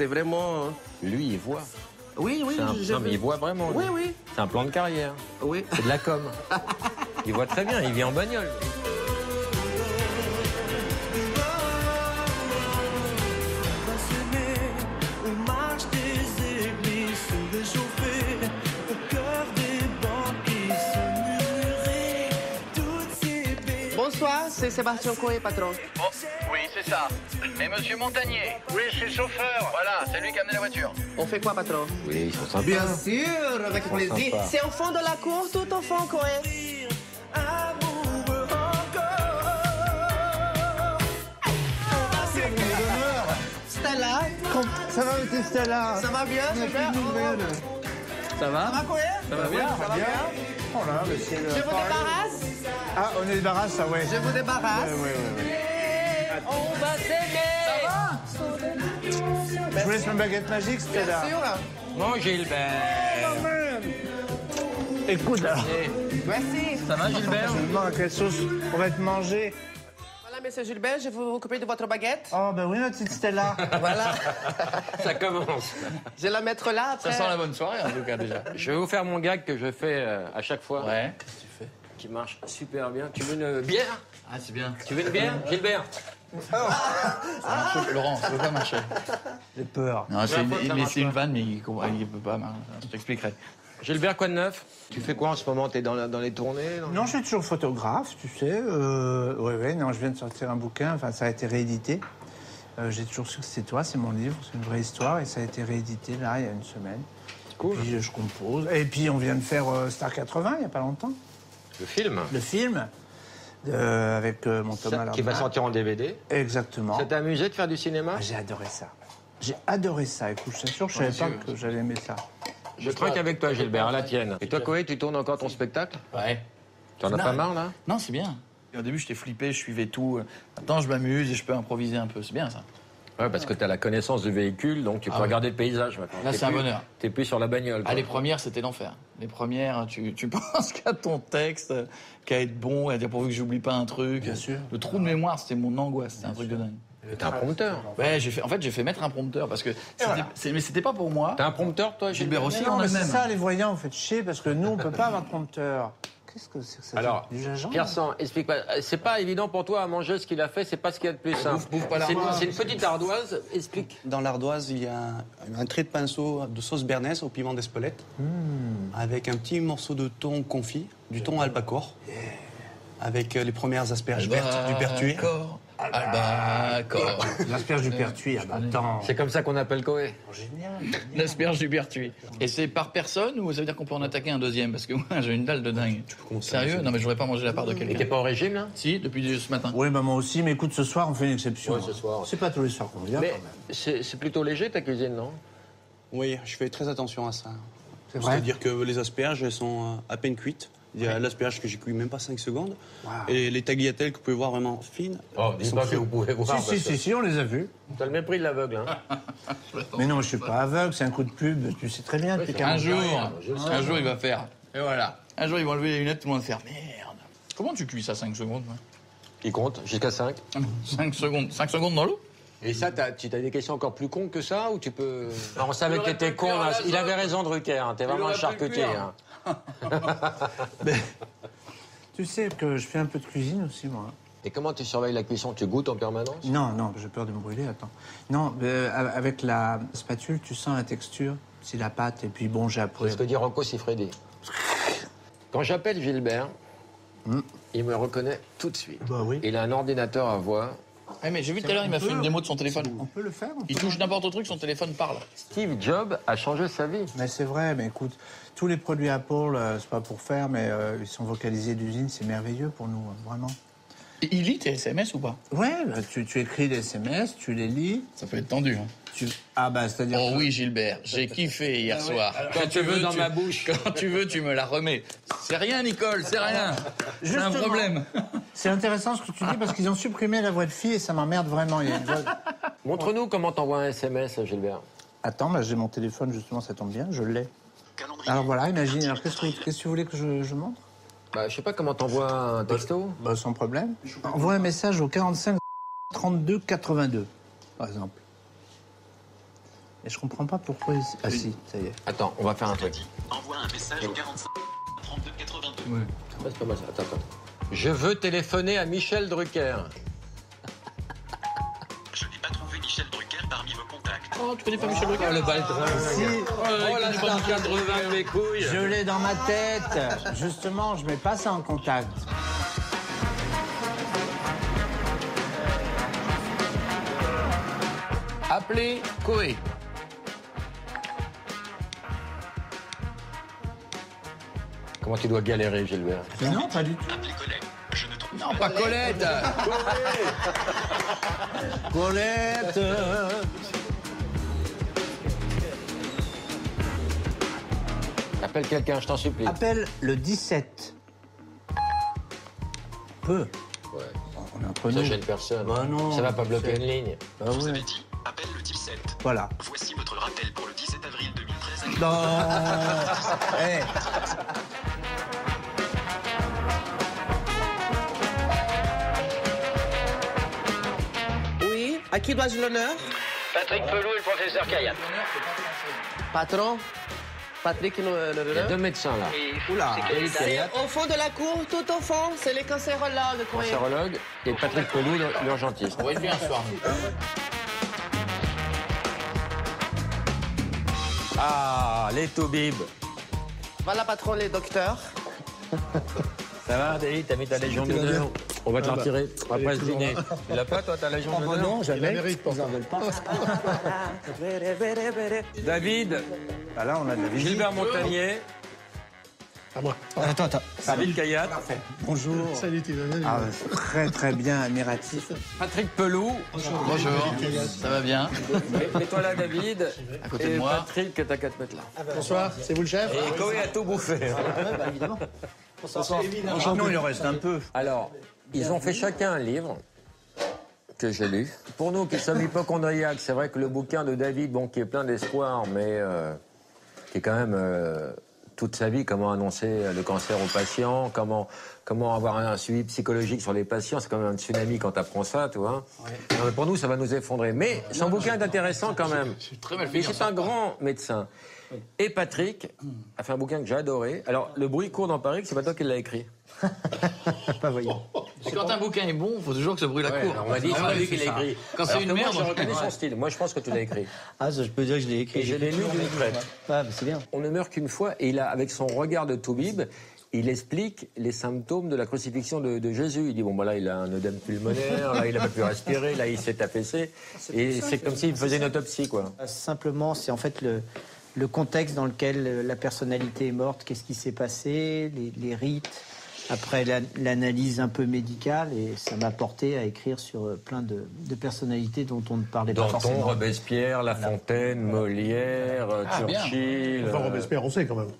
C'est vraiment... Lui, il voit. Oui, oui. Non, mais il voit vraiment. Oui, lui. oui. C'est un plan de carrière. Oui. C'est de la com. Il voit très bien, il vit en bagnole. Bonsoir, c'est Sébastien Coé, patron. Oh, oui, c'est ça. Et monsieur Montagnier? Oui, je suis chauffeur. Voilà, c'est lui qui a amené la voiture. On fait quoi, patron? Oui, ils sont sympas. Bien sûr, avec plaisir. sympas. C'est au fond de la cour, tout au fond, Coé. Stella, Ça va, monsieur Stella? ça va bien, super? Ça va? Ça va, Coé? Ça va bien? Ça va bien? Oh là, mais c'est... Je vous débarrasse? Ah, on est débarrasse, ça, ouais. Je vous débarrasse. On va s'aimer. Je vous laisse ma baguette magique, Bien Stella. sûr. Bon, Gilbert. Écoute, alors, Merci. Ça va, Gilbert? je me demande à quelle sauce on va être mangé. Voilà, monsieur Gilbert, je vais vous occuper de votre baguette. Oh, ben oui, ma petite Stella. Voilà. Ça commence. Je vais la mettre là, après. Ça sent la bonne soirée, en tout cas, déjà. Je vais vous faire mon gag que je fais à chaque fois. Ouais, qu'est-ce que tu fais? Qui marche super bien. Tu veux une bière? Ah, c'est bien. Tu veux une bière, Gilbert? Laurent, ça peut pas marcher. J'ai peur. Non, ça marche c'est une pas. vanne, mais il peut pas marcher. Je t'expliquerai. Gilbert, quoi de neuf? Tu fais quoi en ce moment? T'es dans les tournées? Non, je suis toujours photographe, tu sais. Ouais, non, je viens de sortir un bouquin, enfin, ça a été réédité. J'ai toujours su que c'était toi, c'est mon livre, c'est une vraie histoire, et ça a été réédité, là, il y a une semaine. Cool. Puis je compose. Et puis on vient de faire Star 80, il n'y a pas longtemps. Le film? Le film, avec mon Thomas Qui va Lardin. sortir en DVD. Exactement. Ça t'a amusé de faire du cinéma? Ah, j'ai adoré ça. J'ai adoré ça. Écoute, je t'assure, je savais pas que j'allais aimer ça. Je trinque avec toi, Gilbert, à la tienne. Et toi, Coé, tu tournes encore ton spectacle? Ouais. T'en as pas marre, là? Non, c'est bien. Et au début, j'étais flippé, je suivais tout. Maintenant, je m'amuse et je peux improviser un peu. C'est bien, ça. Ouais, parce que t'as la connaissance du véhicule, donc tu peux ouais. regarder le paysage maintenant. Là, T'es c'est un plus- bonheur. T'es plus sur la bagnole. Ah, quoi. les premières, c'était l'enfer. Les premières, tu penses qu'à ton texte, qu'à être bon, à dire pourvu que j'oublie pas un truc. Bien sûr. Le trou de mémoire, c'était mon angoisse. C'était un truc de dingue. T'as un prompteur. Ouais, j'ai fait mettre un prompteur parce que mais c'était pas pour moi. T'as un prompteur, toi, Gilbert aussi, on Non, a mais le c'est même. ça, les voyants, vous faites chier, parce que nous, on peut pas avoir de prompteur. Qu'est-ce que c'est que ça? Alors, du gingembre? Pierre Sang, explique-moi. C'est pas évident pour toi à manger ce qu'il a fait, c'est pas ce qu'il y a de plus simple. bouffe pas l'ardoise. C'est une petite ardoise, explique. Dans l'ardoise, il y a un trait de pinceau de sauce béarnaise au piment d'Espelette, avec un petit morceau de thon confit, du thon albacore, avec les premières asperges vertes du Pertuis. Albacor. L'asperge du Pertuis, ah bah attends. C'est comme ça qu'on appelle Coé. Génial. L'asperge du Pertuis. Et c'est par personne ou ça veut dire qu'on peut en attaquer un deuxième? Parce que moi, j'ai une dalle de dingue. Sérieux? Non, mais je voudrais pas manger la part de Et t'es quelqu'un. pas au régime, là? Si, depuis ce matin. Oui, bah moi aussi, mais écoute, ce soir, on fait une exception. Ouais, ce soir. C'est pas tous les soirs qu'on vient, Mais quand même. c'est plutôt léger, ta cuisine, non? Oui, je fais très attention à ça. C'est vrai? C'est-à-dire que les asperges, elles sont à peine cuites. Il y a l'asperge que j'ai cuit même pas 5 secondes. Wow. Et les tagliatelles que vous pouvez voir vraiment fines. Oh, elles dis sont pas que frites. vous pouvez voir. Si, on les a vus. T'as le mépris de l'aveugle, hein? Mais non, je suis pas aveugle, c'est un coup de pub, tu sais très bien. depuis Un 40 jour, ans. un jour, il va faire. Et voilà. Un jour, ils vont lever les lunettes, tout le monde va faire merde. Comment tu cuis ça 5 secondes? Qui compte, jusqu'à 5. 5 secondes. 5 secondes dans l'eau? Et ça, tu as des questions encore plus cons que ça, ou tu peux... Non, on savait que t'étais con, là. Il avait raison, Drucker, hein. T'es vraiment un charcutier, hein. Tu sais que je fais un peu de cuisine aussi, moi. Et comment tu surveilles la cuisson? Tu goûtes en permanence? Non, j'ai peur de me brûler, attends. Non, avec la spatule, tu sens la texture, si la pâte, et puis bon, j'ai appris. C'est ce que dit Rocco Siffredi. Quand j'appelle Gilbert, il me reconnaît tout de suite. Bah oui. Il a un ordinateur à voix. Ouais, mais j'ai vu tout à l'heure, il m'a fait une démo de son téléphone. On peut le faire, Il touche n'importe quel truc, son téléphone parle. Steve Jobs a changé sa vie. Mais c'est vrai, mais écoute, tous les produits Apple, c'est pas pour faire, mais ils sont vocalisés d'usine, c'est merveilleux pour nous, vraiment. Et il lit tes SMS ou pas? Ouais, bah, tu écris des SMS, tu les lis, Ça peut être tendu. Hein. Ah bah, c'est-à-dire... Oh que- oui, Gilbert, j'ai kiffé hier soir. Quand tu veux dans ma bouche. Quand tu veux, tu me la remets. C'est rien, Nicole, c'est rien. C'est un Justement. problème. C'est intéressant ce que tu dis, parce qu'ils ont supprimé la voix de fille et ça m'emmerde vraiment. Il y a une voix... Montre-nous comment t'envoies un SMS, Gilbert. Attends, bah, j'ai mon téléphone, justement, ça tombe bien, je l'ai. Alors voilà, imagine, alors qu'est-ce que tu voulais que je montre? Bah, je sais pas comment t'envoies un texto. Bah, sans problème. Envoie un message au 45 32 82, par exemple. Et je comprends pas pourquoi... Ah si, ça y est. Attends, on va faire un truc. Envoie un message au 45 32 82. Ouais. C'est pas mal ça. Attends. Je veux téléphoner à Michel Drucker. Je n'ai pas trouvé Michel Drucker parmi vos contacts. Oh, tu connais pas Michel Drucker? Le baldrin. Si, Oh, la star de mes couilles. je l'ai dans ma tête. Justement, je mets pas ça en contact. Appelez Coé. Comment tu dois galérer, Gilbert? Mais non, pas du tout. Appelez Colette. Je ne trouve Non, pas Colette. Colette. Appelle quelqu'un, je t'en supplie. Appelle le 17. Peu. Ouais. On est entre Ça nous. gêne personne. Bah non, ça va pas bloquer une ligne. Bah Vous oui. avez dit appelle le 17. Voilà. Voici votre rappel pour le 17 avril 2013. Non. Hey. Oui, à qui dois-je l'honneur? Patrick Pelou et le professeur Caillat. Patron? Patrick, Il y a l'honneur? 2 médecins là. Oula. C'est au fond de la cour, tout au fond, c'est les cancérologues. Coé. Cancérologue et Patrick Pelou, l'urgentiste. On va y venir un soir. Ah, les Toubib. Voilà, patron, les docteurs. Ça va, David? T'as mis ta Légion d'honneur? On va te la retirer après ce dîner. Tu l'as pas, toi, ta Légion d'honneur? Non, jamais. Ils en veulent pas. David, Ah là, on a de la visite. Gilbert Montagnier, Attends. David Caillat, Bonjour. Salut, tu vas bien? Ah, très très bien, admiratif. Patrick Pelou. Bonjour. Ça va bien? Mets-toi là, David. À côté de Et moi. Patrick, t'as qu'à te mettre là. Bonsoir, c'est vous le chef? Et Coé a tout bouffé. Évidemment. Non, il en reste un peu. Alors, ils ont fait chacun un livre que j'ai lu. Pour nous qui sommes hypochondriaques, c'est vrai que le bouquin de David, bon, qui est plein d'espoir, mais qui est quand même toute sa vie, comment annoncer le cancer aux patients, comment avoir un suivi psychologique sur les patients, c'est quand même un tsunami quand t'apprends ça, tu vois. Non, mais pour nous, ça va nous effondrer. Mais son bouquin est intéressant quand même. Très mal Et fait. c'est un grand médecin. Et Patrick a fait un bouquin que j'ai adoré. Alors, le bruit court dans Paris, c'est pas toi qui l'as écrit. Pas voyant. Et quand un bouquin est bon, il faut toujours que ce bruit la court. On m'a dit, c'est pas lui qui l'a écrit. Quand c'est Alors une que moi, merde, je reconnais son style. Moi, je pense que tu l'as écrit. Ah, ça, je peux dire que je l'ai écrit. Et je l'ai lu d'une traite. Ah, bah, c'est bien. On ne meurt qu'une fois, et il a, avec son regard de Toubib, il explique les symptômes de la crucifixion de Jésus. Il dit, bon, bah là, il a un œdème pulmonaire, là, il n'a pas pu respirer, là, il s'est affaissé. Et c'est comme s'il faisait une autopsie, quoi. Simplement, c'est en fait le contexte dans lequel la personnalité est morte, qu'est-ce qui s'est passé, les rites, après l'analyse un peu médicale, et ça m'a porté à écrire sur plein de personnalités dont on ne parlait pas Danton, forcément. Robespierre, La Fontaine, Molière, Churchill. Enfin, Robespierre, on sait quand même.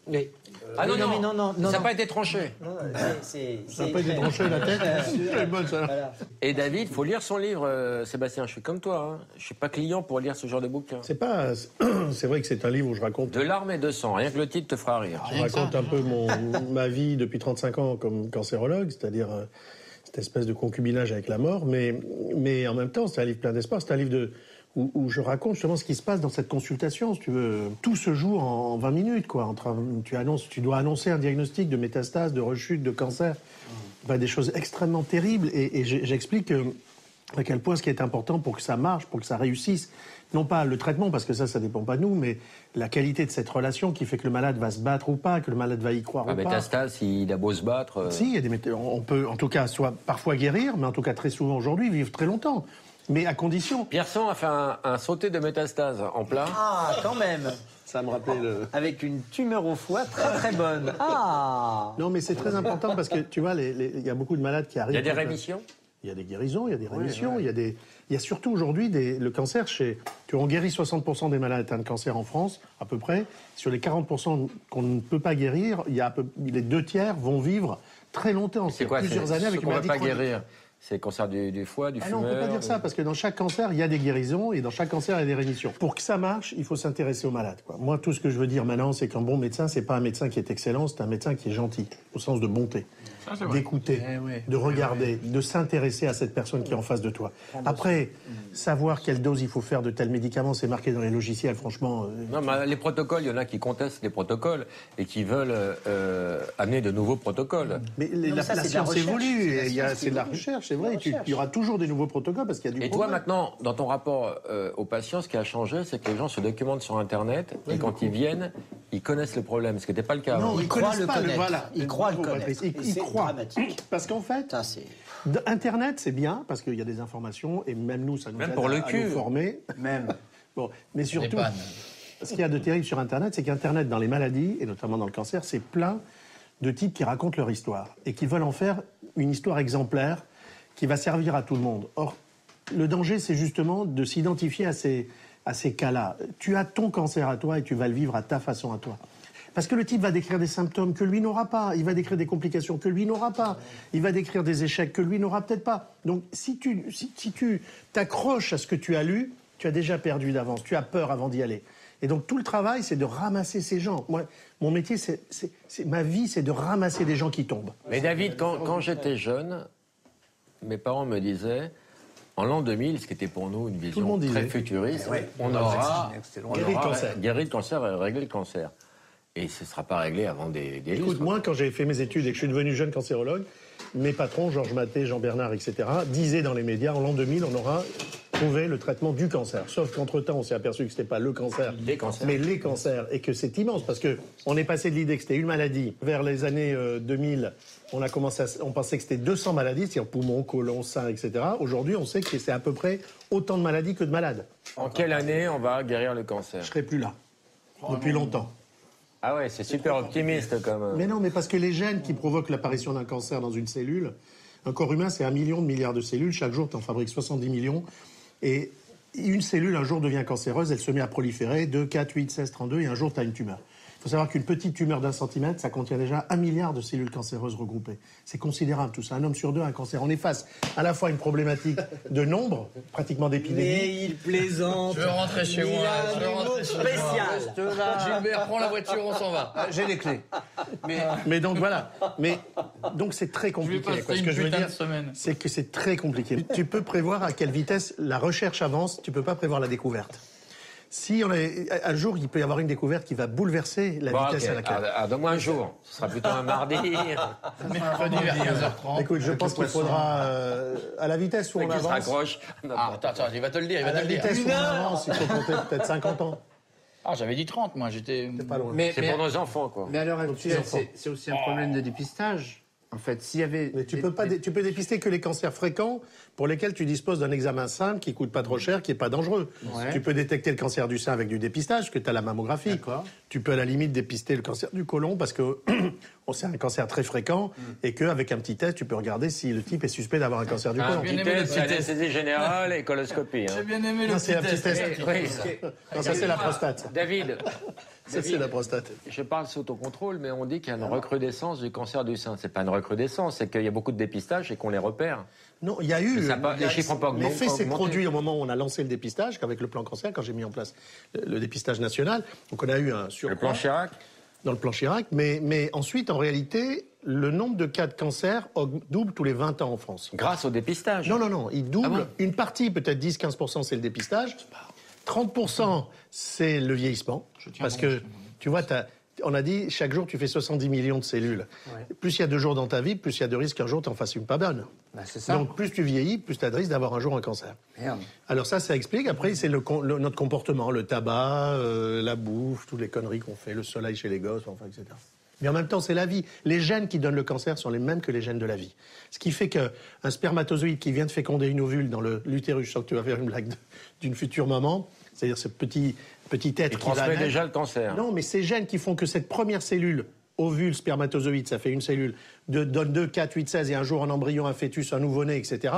Ah non, Oui, mais non, non, ça n'a pas été tranché. Ça n'a pas été tranché la tête. C'est bonne, ça. Voilà. Et David, il faut lire son livre, Sébastien. Je suis comme toi. Hein. Je suis pas client pour lire ce genre de bouquin. C'est vrai que c'est un livre où je raconte. De l'arme et de sang. Rien que le titre te fera rire. Je raconte un peu ma vie depuis 35 ans comme cancérologue, c'est-à-dire cette espèce de concubinage avec la mort. Mais en même temps, c'est un livre plein d'espoir. C'est un livre où je raconte justement ce qui se passe dans cette consultation, si tu veux. Tout se joue en 20 minutes, quoi. Tu dois annoncer un diagnostic de métastase, de rechute, de cancer. Enfin, des choses extrêmement terribles. Et j'explique à quel point ce qui est important pour que ça marche, pour que ça réussisse, non pas le traitement, parce que ça dépend pas de nous, mais la qualité de cette relation qui fait que le malade va se battre ou pas, que le malade va y croire ou pas. Métastase, il a beau se battre. Si, il y a on peut en tout cas soit parfois guérir, mais en tout cas très souvent aujourd'hui vivre très longtemps. Mais à condition. Pierson a fait un sauté de métastase en plat. Ah, quand même. Ça me rappelait Avec une tumeur au foie très très bonne. Ah. Non, mais c'est très important parce que tu vois, il y a beaucoup de malades qui arrivent. Il y a des rémissions. Il y a des guérisons, il y a des rémissions, il y a surtout aujourd'hui le cancer on guérit 60% des malades atteints de cancer en France, à peu près. Sur les 40% qu'on ne peut pas guérir, les 2 tiers vont vivre très longtemps. C'est quoi, plusieurs années avec une maladie chronique. guérir. C'est cancer du foie, du Ah fumeur. non, on ne peut pas dire ça, parce que dans chaque cancer, il y a des guérisons et dans chaque cancer, il y a des rémissions. Pour que ça marche, il faut s'intéresser aux malades, quoi. Moi, tout ce que je veux dire maintenant, c'est qu'un bon médecin, c'est pas un médecin qui est excellent, c'est un médecin qui est gentil, au sens de bonté. D'écouter, de regarder, de s'intéresser à cette personne qui est en face de toi. Après, savoir quelle dose il faut faire de tel médicament, c'est marqué dans les logiciels, franchement... Non, mais les protocoles, il y en a qui contestent les protocoles et qui veulent amener de nouveaux protocoles. Mais la science évolue, c'est de la recherche, c'est vrai. Il y aura toujours des nouveaux protocoles parce qu'il y a du Et toi, maintenant, dans ton rapport aux patients, ce qui a changé, c'est que les gens se documentent sur Internet et quand ils viennent, ils connaissent le problème, ce qui n'était pas le cas avant. Non, ils croient le connaissent pas connaître. voilà. Ils croient le connaître. Ils C'est croient. dramatique. Parce qu'en fait, Internet, c'est bien parce qu'il y a des informations et même nous, ça nous aide pour le à cul. nous former. Même. Bon, mais surtout, pannes. ce qu'il y a de terrible sur Internet, c'est qu'Internet, dans les maladies, et notamment dans le cancer, c'est plein de types qui racontent leur histoire et qui veulent en faire une histoire exemplaire qui va servir à tout le monde. Or, le danger, c'est justement de s'identifier à ces cas-là. Tu as ton cancer à toi et tu vas le vivre à ta façon à toi. Parce que le type va décrire des symptômes que lui n'aura pas, il va décrire des complications que lui n'aura pas, il va décrire des échecs que lui n'aura peut-être pas. Donc si tu t'accroches à ce que tu as lu, tu as déjà perdu d'avance, tu as peur avant d'y aller. Et donc tout le travail, c'est de ramasser ces gens. Moi, mon métier, ma vie, c'est de ramasser des gens qui tombent. Mais David, quand j'étais jeune, mes parents me disaient, en l'an 2000, ce qui était pour nous une vision très futuriste, on aura guéri le cancer et réglé le cancer. Et ce ne sera pas réglé avant des lustres. Écoute, moi, quand j'ai fait mes études et que je suis devenu jeune cancérologue, mes patrons, Georges Mathé, Jean Bernard, etc., disaient dans les médias, en l'an 2000, on aura trouvé le traitement du cancer. Sauf qu'entre-temps, on s'est aperçu que ce n'était pas le cancer, mais les cancers, et que c'est immense, parce qu'on est passé de l'idée que c'était une maladie. Vers les années 2000, on pensait que c'était 200 maladies, c'est-à-dire poumons, côlon, sein, etc. Aujourd'hui, on sait que c'est à peu près autant de maladies que de malades. En quelle année on va guérir le cancer? Je ne serai plus là, depuis longtemps. Ah ouais, c'est super optimiste comme... Mais non, mais parce que les gènes qui provoquent l'apparition d'un cancer dans une cellule, un corps humain, c'est 1 million de milliards de cellules. Chaque jour, tu en fabriques 70 millions. Et une cellule, un jour, devient cancéreuse, elle se met à proliférer, 2, 4, 8, 16, 32, et un jour, tu as une tumeur. Il faut savoir qu'une petite tumeur d'1 centimètre, ça contient déjà 1 milliard de cellules cancéreuses regroupées. C'est considérable tout ça. Un homme sur deux a un cancer. On est face à la fois une problématique de nombre, pratiquement d'épidémie. Mais il plaisante. Je veux rentrer chez moi. Je veux rentrer chez moi. Spécial. Gilbert, prends la voiture, on s'en va. J'ai les clés. Mais donc voilà. Donc c'est très compliqué. Je vais passer Ce que je veux une putain dire, de semaine. c'est que c'est très compliqué. Tu peux prévoir à quelle vitesse la recherche avance, tu peux pas prévoir la découverte. Si un jour, il peut y avoir une découverte qui va bouleverser la vitesse à laquelle... Donne-moi un jour. Ce sera plutôt un mardi. Mercredi vers 15h30. Écoute, je pense qu'il faudra, à la vitesse où on Qui se avance... raccroche. Ah, attends, il va te le dire, il À va la te le dire. vitesse où on avance, il faut compter peut-être 50 ans. Ah, j'avais dit 30, moi, j'étais... C'est pas loin. C'est pour nos enfants, quoi. Mais à l'heure actuelle, enfants. c'est aussi un problème de dépistage. En fait, s'il y avait... Mais tu peux dépister que les cancers fréquents pour lesquels tu disposes d'un examen simple qui coûte pas trop cher, qui est pas dangereux. Ouais. Tu peux détecter le cancer du sein avec du dépistage, parce que tu as la mammographie. D'accord. Tu peux à la limite dépister le cancer du côlon, parce que c'est un cancer très fréquent, et qu'avec un petit test, tu peux regarder si le type est suspect d'avoir un cancer du Un côlon. petit aimé le test, petit c'est test. anesthésie générale et coloscopie. J'ai bien aimé le Non, c'est un petit test. Oui. Non, ça c'est la prostate. David, Ça c'est la prostate. je parle sous ton contrôle, mais on dit qu'il y a une recrudescence du cancer du sein. C'est pas une recrudescence, c'est qu'il y a beaucoup de dépistage et qu'on les repère. Non, il y a eu... Mais ça a pas- les chiffres n'ont pas L'effet s'est augmenté. produit au moment où on a lancé le dépistage, qu'avec le plan cancer, quand j'ai mis en place le dépistage national. Donc on a eu un surcroît. Le plan Chirac. Dans le plan Chirac. Mais ensuite, en réalité, le nombre de cas de cancer double tous les 20 ans en France. Grâce au dépistage. Non, il double. Ah bon Une partie, peut-être 10-15%, c'est le dépistage. 30%, c'est le vieillissement. Parce que, tu vois, on a dit, chaque jour, tu fais 70 millions de cellules. Ouais. Plus il y a de jours dans ta vie, plus il y a de risques qu'un jour, tu en fasses une pas bonne. Bah, c'est ça. Donc, plus tu vieillis, plus tu as de risque d'avoir un jour un cancer. Merde. Alors ça explique. Après, c'est notre comportement, le tabac, la bouffe, toutes les conneries qu'on fait, le soleil chez les gosses, enfin, etc. Mais en même temps, c'est la vie. Les gènes qui donnent le cancer sont les mêmes que les gènes de la vie. Ce qui fait qu'un spermatozoïde qui vient de féconder une ovule dans l'utérus, je sens que tu vas faire une blague d'une future maman, c'est-à-dire ce petit être Il qui va transmet naître. déjà le cancer. Non, mais ces gènes qui font que cette première cellule, ovule, spermatozoïde, ça fait une cellule, donne 2, 4, 8, 16, et un jour un embryon, un fœtus, un nouveau-né, etc.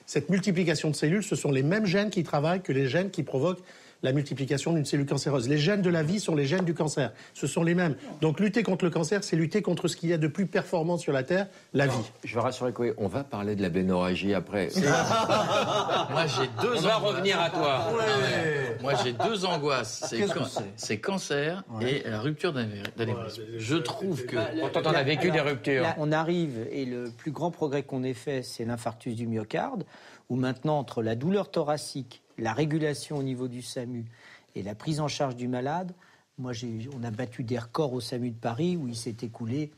Cette multiplication de cellules, ce sont les mêmes gènes qui travaillent que les gènes qui provoquent la multiplication d'une cellule cancéreuse. Les gènes de la vie sont les gènes du cancer. Ce sont les mêmes. Donc lutter contre le cancer, c'est lutter contre ce qu'il y a de plus performant sur la Terre, la vie. Je vais rassurer Koé, on va parler de la bénorragie après. Moi, j'ai deux On va revenir à toi. Moi, j'ai deux angoisses. C'est cancer et la rupture d'anévrisme. Je trouve que... Pourtant, on a vécu des ruptures. Là, on arrive, et le plus grand progrès qu'on ait fait, c'est l'infarctus du myocarde, où maintenant, entre la douleur thoracique, la régulation au niveau du SAMU et la prise en charge du malade, on a battu des records au SAMU de Paris, où il s'est écoulé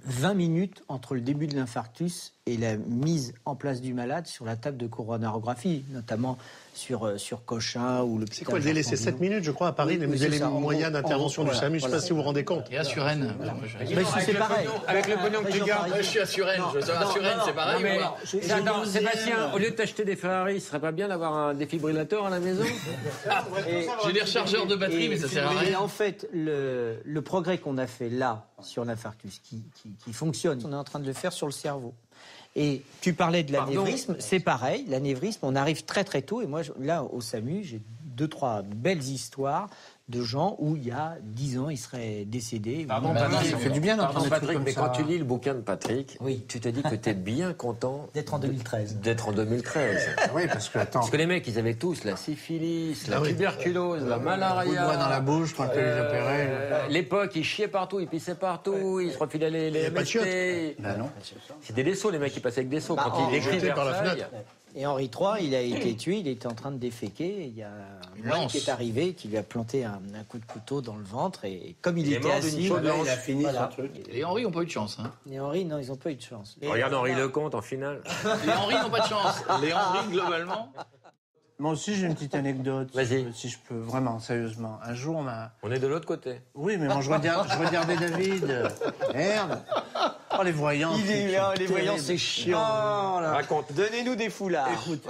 20 minutes entre le début de l'infarctus et la mise en place du malade sur la table de coronarographie, notamment sur Cochin ou l'hôpital. C'est quoi le délai? C'est 7 minutes, je crois, à Paris, les délais moyens d'intervention du SAMU. Je ne sais pas si vous vous rendez compte. Et à Suresnes. C'est pareil. Avec le pognon que tu gardes. Je suis à Suresnes. À Suresnes, c'est pareil. Mais j'adore. Sébastien, au lieu de t'acheter des Ferrari, ce serait pas bien d'avoir un défibrillateur à la maison? J'ai des rechargeurs de batterie, mais ça sert à rien. Et en fait, le progrès qu'on a fait là, sur l'infarctus, qui fonctionne, on est en train de le faire sur le cerveau. Et tu parlais de l'anévrisme, c'est pareil, l'anévrisme, on arrive très très tôt, et moi, là, au SAMU, j'ai 2-3 belles histoires de gens où il y a 10 ans, ils seraient décédés. Pardon, Patrick, ça fait du bien d'entendre des trucs Patrick, comme mais ça. quand tu lis le bouquin de Patrick, Oui. tu te dis que tu es bien content D'être en 2013. d'être en 2013. Oui, parce que, attends, Parce que les mecs, ils avaient tous la syphilis, la tuberculose, la coup de doigt dans malaria. la bouche quand ils les opéraient. L'époque, ils chiaient partout, ils pissaient partout, ils se refilaient les pas de chiottes. MST. Ben non. C'était des seaux, les mecs qui passaient avec des seaux. Quand ils décrivent jetés par la Versailles, fenêtre. Et Henri III, il a été tué, il était en train de déféquer, et il y a un mec qui est arrivé, qui lui a planté un coup de couteau dans le ventre, et comme il est était mort d'une assis... chaude lance. Il a fini Voilà. son truc. Et Henri n'ont pas eu de chance. Hein. Et Henri, non, ils n'ont pas eu de chance. Et Regarde Henri Lecomte en finale. Les Henri n'ont pas de chance. Les Henri, globalement... Moi aussi, j'ai une petite anecdote. Vas-y. Si je peux, vraiment, sérieusement. Un jour, on m'a... On est de l'autre côté. Oui, mais moi, je regardais David. Merde. Oh, les voyants. les voyants, c'est chiant. Oh, là. Raconte. Donnez-nous des foulards. Écoute,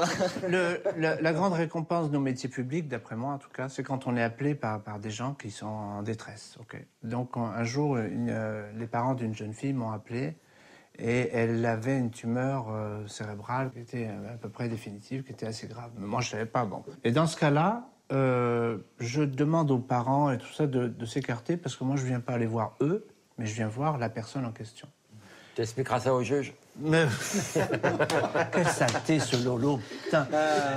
la grande récompense de nos métiers publics, d'après moi en tout cas, c'est quand on est appelé par des gens qui sont en détresse. Okay. Donc un jour, les parents d'une jeune fille m'ont appelé et elle avait une tumeur cérébrale qui était à peu près définitive, qui était assez grave. Mais moi, je ne savais pas. Bon. Et dans ce cas-là, je demande aux parents et tout ça de s'écarter parce que moi, je ne viens pas aller voir eux, mais je viens voir la personne en question. Tu expliqueras ça au juge. Mais quelle saleté ce Lolo, putain.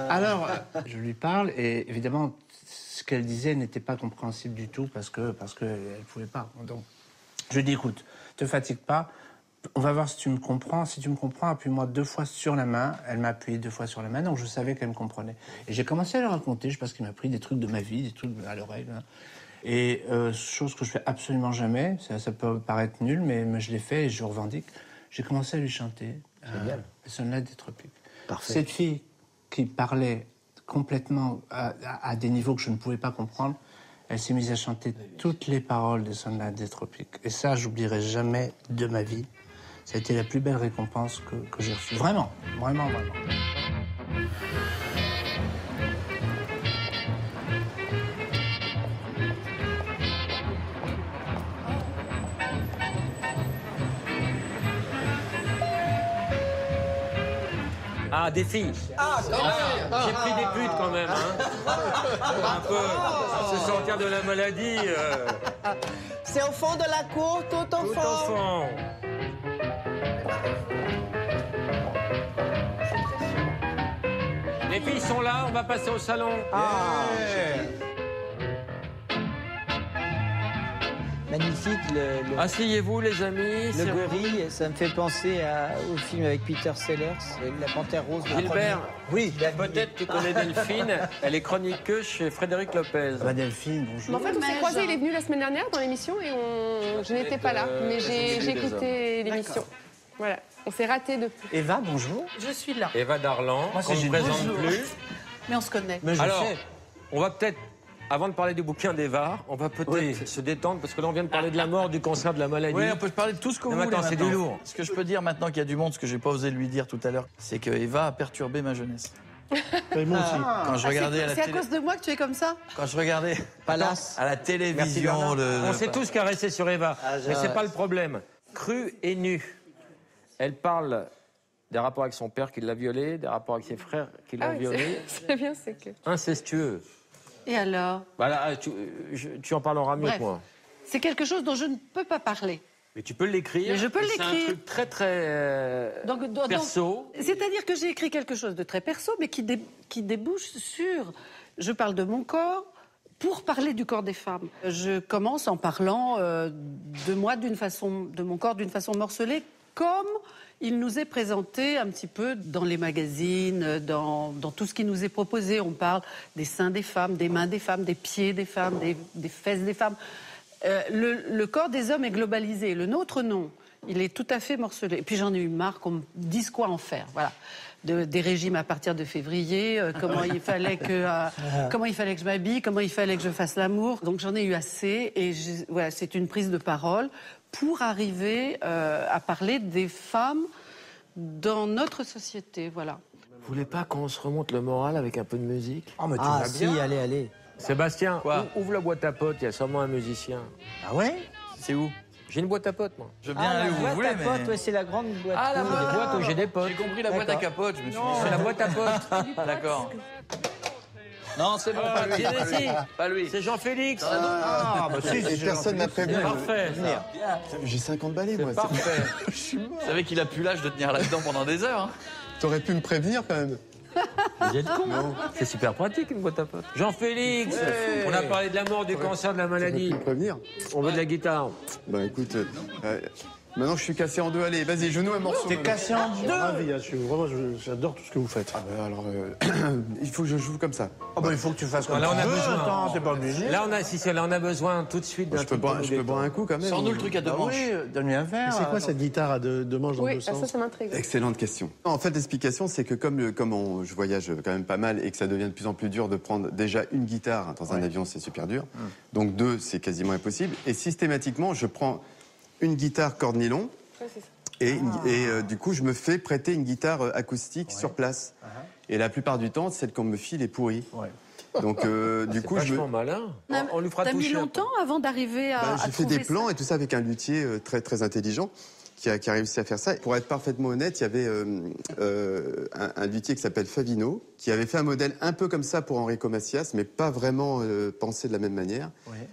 Alors, je lui parle et évidemment, ce qu'elle disait n'était pas compréhensible du tout parce que elle pouvait pas. Donc, je lui dis écoute, te fatigue pas. On va voir si tu me comprends. Si tu me comprends, appuie-moi 2 fois sur la main. Elle m'a appuyé 2 fois sur la main, donc je savais qu'elle me comprenait. Et j'ai commencé à lui raconter, je sais pas ce qu'il m'a pris, des trucs de ma vie, des trucs à l'oreille. Hein. Et chose que je fais absolument jamais, ça peut paraître nul, mais je l'ai fait et je revendique. J'ai commencé à lui chanter Sonnettes des Tropiques. Parfait. Cette fille qui parlait complètement à des niveaux que je ne pouvais pas comprendre, elle s'est mise à chanter toutes les paroles des Sonnettes des Tropiques. Et ça, j'oublierai jamais de ma vie. Ça a été la plus belle récompense que j'ai reçue. Vraiment, vraiment, vraiment. Ah, des filles. J'ai pris des putes quand même. Hein. Un peu se sortir de la maladie. C'est au fond de la cour, tout Tout enfant. enfant. Les filles sont là, on va passer au salon. Magnifique, Asseyez-vous, les amis. le gorille, ça me fait penser au film avec Peter Sellers, La Panthère Rose. Gilbert, Oui, peut-être tu connais Delphine. Elle est chroniqueuse chez Frédéric Lopez. Bah, Delphine, bonjour. Mais en fait, on s'est croisés, il est venu la semaine dernière dans l'émission et je n'étais pas là, mais j'ai écouté l'émission. Voilà, on s'est ratés depuis. Eva, bonjour. Je suis là, Eva Darlan, Moi, qu'on c'est ne présente Bonjour. plus. mais on se connaît. Mais je Alors, sais. on va peut-être, avant de parler du bouquin d'Eva, on va peut-être se détendre parce que là, on vient de parler de la mort, du cancer, de la maladie. Oui, on peut parler de tout ce que vous Non, voulez. attends, c'est maintenant. du lourd. Ce que je peux dire maintenant qu'il y a du monde, ce que j'ai pas osé lui dire tout à l'heure, c'est que Eva a perturbé ma jeunesse. Et moi aussi. Quand je regardais à la C'est à télé, cause de moi que tu es comme ça? quand je regardais Palace. à la télévision, On s'est tous caressés sur Eva, mais c'est j'arrête. pas le problème. Crue et nue. Elle parle des rapports avec son père qui l'a violée, des rapports avec ses frères qui l'ont Ah oui, violée. c'est bien, c'est que. Incestueux. Et alors? Voilà, tu en parleras mieux Bref. que moi. C'est quelque chose dont je ne peux pas parler. Mais tu peux l'écrire. Mais je peux C'est un l'écrire. truc très, très perso. C'est-à-dire que j'ai écrit quelque chose de très perso, mais qui débouche sur... Je parle de mon corps pour parler du corps des femmes. Je commence en parlant de moi de mon corps d'une façon morcelée, comme il nous est présenté un petit peu dans les magazines, dans tout ce qui nous est proposé. On parle des seins des femmes, des mains des femmes, des pieds des femmes, des fesses des femmes. Le corps des hommes est globalisé, le nôtre non. Il est tout à fait morcelé. Et puis j'en ai eu marre qu'on me dise quoi en faire. Voilà. Des régimes à partir de février, comment il fallait que je m'habille, comment il fallait que je fasse l'amour. Donc j'en ai eu assez et voilà, c'est une prise de parole pour arriver à parler des femmes dans notre société. Voilà. Vous voulez pas qu'on se remonte le moral avec un peu de musique? Oh, mais tu vas bien. Allez. Sébastien, Quoi? ouvre la boîte à potes, il y a sûrement un musicien. Ah ouais? C'est où? J'ai une boîte à potes, moi. Je veux bien aller la où vous boîte voulez, à mais... potes, ouais, c'est la grande boîte. Ah, la Des boîtes où j'ai des potes. J'ai compris la boîte à capote, je me suis dit... C'est la boîte à potes. D'accord. Non, c'est bon, pas lui. Pas lui. C'est Jean-Félix. Et personne m'a prévenu. Parfait, ça. J'ai 50 balais, moi. Parfait. Vous savez qu'il a plus l'âge de tenir là-dedans pendant des heures. Hein. T'aurais pu me prévenir, quand même. Vous êtes con. C'est super pratique, une boîte à potes. Jean-Félix, on a parlé de la mort, du cancer, de la maladie. T'aurais pu me prévenir. On veut de la guitare. Bah écoute, maintenant je suis cassé en deux. Allez, vas-y, joue-nous un morceau. T'es cassé en deux. Ravi, hein, j'adore tout ce que vous faites. Ah bah alors, il faut que je joue comme ça. Ah bah il faut que tu fasses comme Là, on tu a veux. besoin. Attends, t'es pas obligé. Là, on a besoin tout de suite d'un Je peux truc pour nous boire un coup quand même. Sors-nous le truc à deux Ah manches. oui, donne-lui un verre. C'est quoi cette guitare à deux manches dans Oui, deux sens? ça m'intrigue. Excellente question. En fait, l'explication, c'est que comme je voyage quand même pas mal et que ça devient de plus en plus dur de prendre déjà une guitare dans un avion, c'est super dur. Donc deux, c'est quasiment impossible. Et systématiquement, je prends une guitare corde nylon. Ouais, c'est ça. Et du coup, je me fais prêter une guitare acoustique sur place. Et la plupart du temps, celle qu'on me file est pourrie. Donc, du coup, vachement malin. On lui fera T'as mis toucher. longtemps avant d'arriver à j'ai fait trouver des plans ça. et tout ça avec un luthier très très intelligent qui a réussi à faire ça. Pour être parfaitement honnête, il y avait un luthier qui s'appelle Favino qui avait fait un modèle un peu comme ça pour Enrico Macias, mais pas vraiment pensé de la même manière.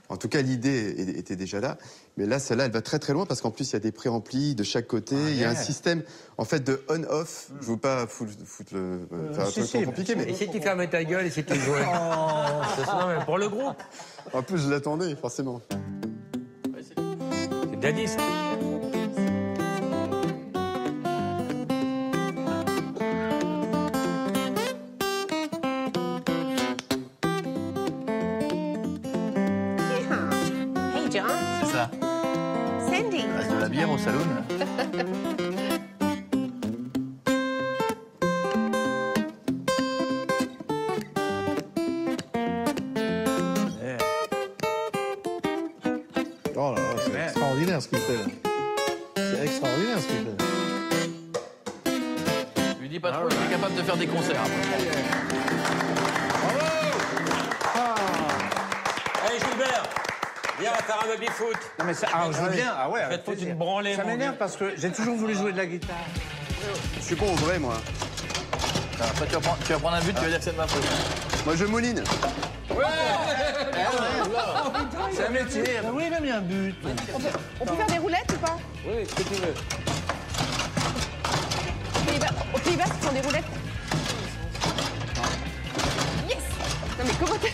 En tout cas, l'idée était déjà là. Mais là, celle-là, elle va très très loin parce qu'en plus, il y a des préamplis de chaque côté. Il y a un système en fait de on-off. Je ne veux pas foutre faire un truc trop compliqué, mais Et si tu fermais ta gueule et si tu jouais Non, mais pour le groupe. en plus, je l'attendais forcément. C'est Daddy, ça. Hey, John. C'est ça. Cindy. Reste de la bière au saloon. Oh là là, c'est extraordinaire ce qu'il fait là. C'est extraordinaire ce qu'il fait. Lui dis pas trop, il est capable de faire des concerts. Allez, Gilbert, viens, on va faire un baby-foot. Non mais ça, je veux bien. Ah ouais. Faites foutre une branlée, Ça mon m'énerve gars. parce que j'ai toujours voulu jouer de la guitare. Je suis con au vrai, moi. Après, tu vas prendre un but, tu vas dire que c'est de ma faute. Moi, je mouline. C'est un métier. Ah oui, il a mis un but. On peut faire des roulettes ou pas? Oui, ce que tu veux. Aux Pays-Bas, ils font des roulettes. Yes! Non mais comment t'es...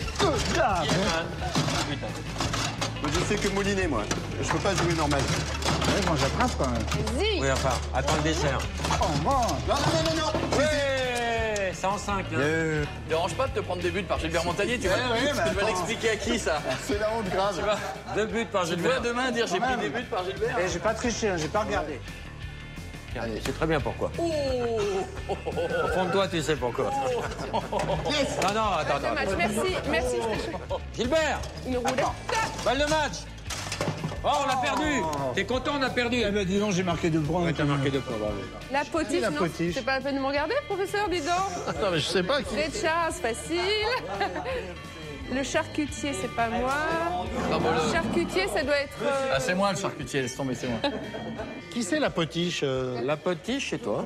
Moi, je sais que mouliner, moi. Je peux pas jouer normal. Ouais, moi j'attrape quand même. Vas-y! Oui, enfin, attends le dessert. Oh, bon. Non. Oui, c'est en 5. Hein. Dérange pas de te prendre des buts par Gilbert Montagnier, tu vas l'expliquer à qui ça? C'est la honte grave. 2 buts par Je te vois Gilbert. demain dire j'ai pris des buts par Gilbert. Eh, j'ai pas triché, hein, j'ai pas regardé. Allez, c'est très bien pourquoi. Oh. Au fond de toi, tu sais pourquoi. Non, attends. Dommage, merci, c'était chaud. Gilbert, Une roulette. balle de match. Oh, on a perdu. T'es content, on a perdu. Eh ben dis donc, j'ai marqué 2 points. Ouais, t'as marqué 2 points, bravo. La potiche, la non? potiche. C'est pas la peine de me regarder, professeur, dis donc. Attends, mais je sais pas qui. Les chars, facile. Le charcutier, c'est pas moi. Le charcutier, ça doit être... Ah, c'est moi le charcutier, laisse tomber, c'est moi. Qui c'est la potiche La potiche, c'est toi.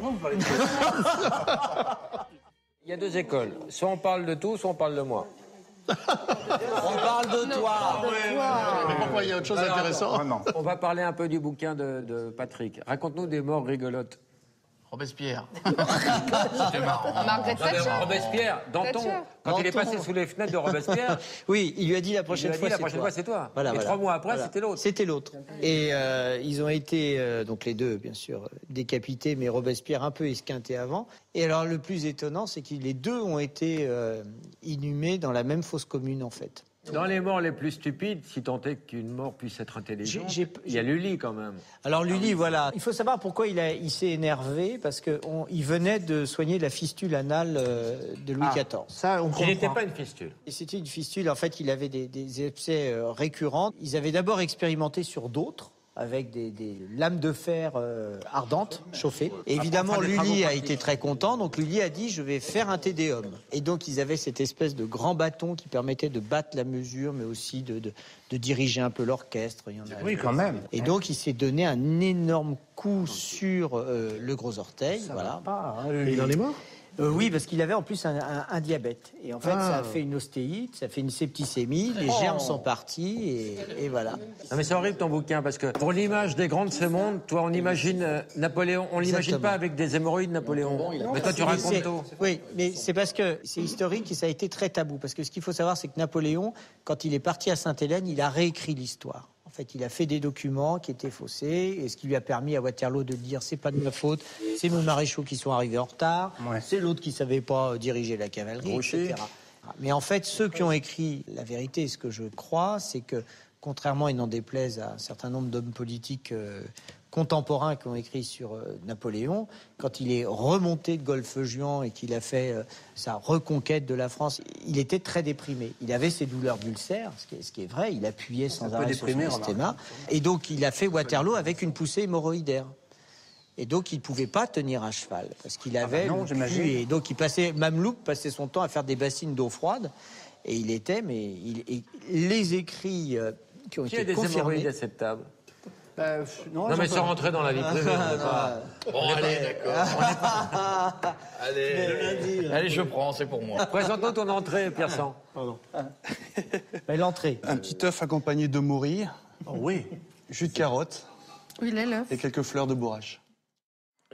Il y a 2 écoles. Soit on parle de tout, soit on parle de moi. On parle de toi. Mais pourquoi il y a autre chose d'intéressant? On va parler un peu du bouquin de Patrick. Raconte-nous des morts rigolotes. Robespierre. C'était marrant. Margaret Thatcher. Robespierre, Danton, Thatcher. quand il est Danton. passé sous les fenêtres de Robespierre, Oui, il lui a dit la prochaine fois. la prochaine fois c'est toi. Voilà, Et voilà. 3 mois après, Voilà. c'était l'autre. C'était l'autre. Et ils ont été, donc les deux, bien sûr, décapités, mais Robespierre un peu esquinté avant. Et alors, le plus étonnant, c'est que les deux ont été inhumés dans la même fosse commune, en fait. Dans les morts les plus stupides, si tant est qu'une mort puisse être intelligente, il y a Lully quand même. Alors Lully, voilà. Il faut savoir pourquoi il s'est énervé, parce qu'il venait de soigner la fistule anale de Louis XIV. Ça, on Qui n'était comprend. pas une fistule. Et c'était une fistule, en fait, il avait des abcès récurrents. Ils avaient d'abord expérimenté sur d'autres, avec des lames de fer ardentes, chauffées. Et évidemment, Enfin, des Lully travaux a été très content, donc Lully a dit « je vais faire un tédéum ». Et donc, ils avaient cette espèce de grand bâton qui permettait de battre la mesure, mais aussi de diriger un peu l'orchestre. Il y en a- Oui, quand même. Et donc, il s'est donné un énorme coup sur le gros orteil. Voilà. Et il en est mort? Oui, parce qu'il avait en plus un diabète. Et en fait, ça a fait une ostéite, ça fait une septicémie, les germes sont partis, et voilà. Non mais c'est horrible ton bouquin, parce que pour l'image des grands de ce monde, toi on imagine Napoléon, on l'imagine Exactement. pas avec des hémorroïdes Napoléon. Mais toi tu Mais racontes c'est- tout. Oui, mais c'est parce que c'est historique et ça a été très tabou. Parce que ce qu'il faut savoir, c'est que Napoléon, quand il est parti à Sainte-Hélène, il a réécrit l'histoire. En fait, il a fait des documents qui étaient faussés, et ce qui lui a permis à Waterloo de dire c'est pas de ma faute, c'est mes maréchaux qui sont arrivés en retard, c'est l'autre qui savait pas diriger la cavalerie, etc. Mais en fait, ceux qui ont écrit la vérité, ce que je crois, c'est que, contrairement, et n'en déplaise à un certain nombre d'hommes politiques contemporains qui ont écrit sur Napoléon, quand il est remonté de Golfe-Juan et qu'il a fait sa reconquête de la France, il était très déprimé. Il avait ses douleurs d'ulcère, ce qui est vrai, il appuyait sans arrêt sur son estomac. Et donc, il a fait Waterloo avec une poussée hémorroïdaire. Et donc, il ne pouvait pas tenir à cheval, parce qu'il avait... non, j'imagine. Et donc, Mamelouk passait son temps à faire des bassines d'eau froide, et il était, les écrits qui ont Qui a été des hémorroïdes confirmés... à cette table? Non, Non mais sans rentrer dans la vie privée, on est pas... Bon, allez, d'accord. Allez, je prends, c'est pour moi. Présente-nous ton entrée, Pierre-Sang. L'entrée. Un petit œuf accompagné de morille, Oui. jus de carotte Oui, l'œuf. et quelques fleurs de bourrache.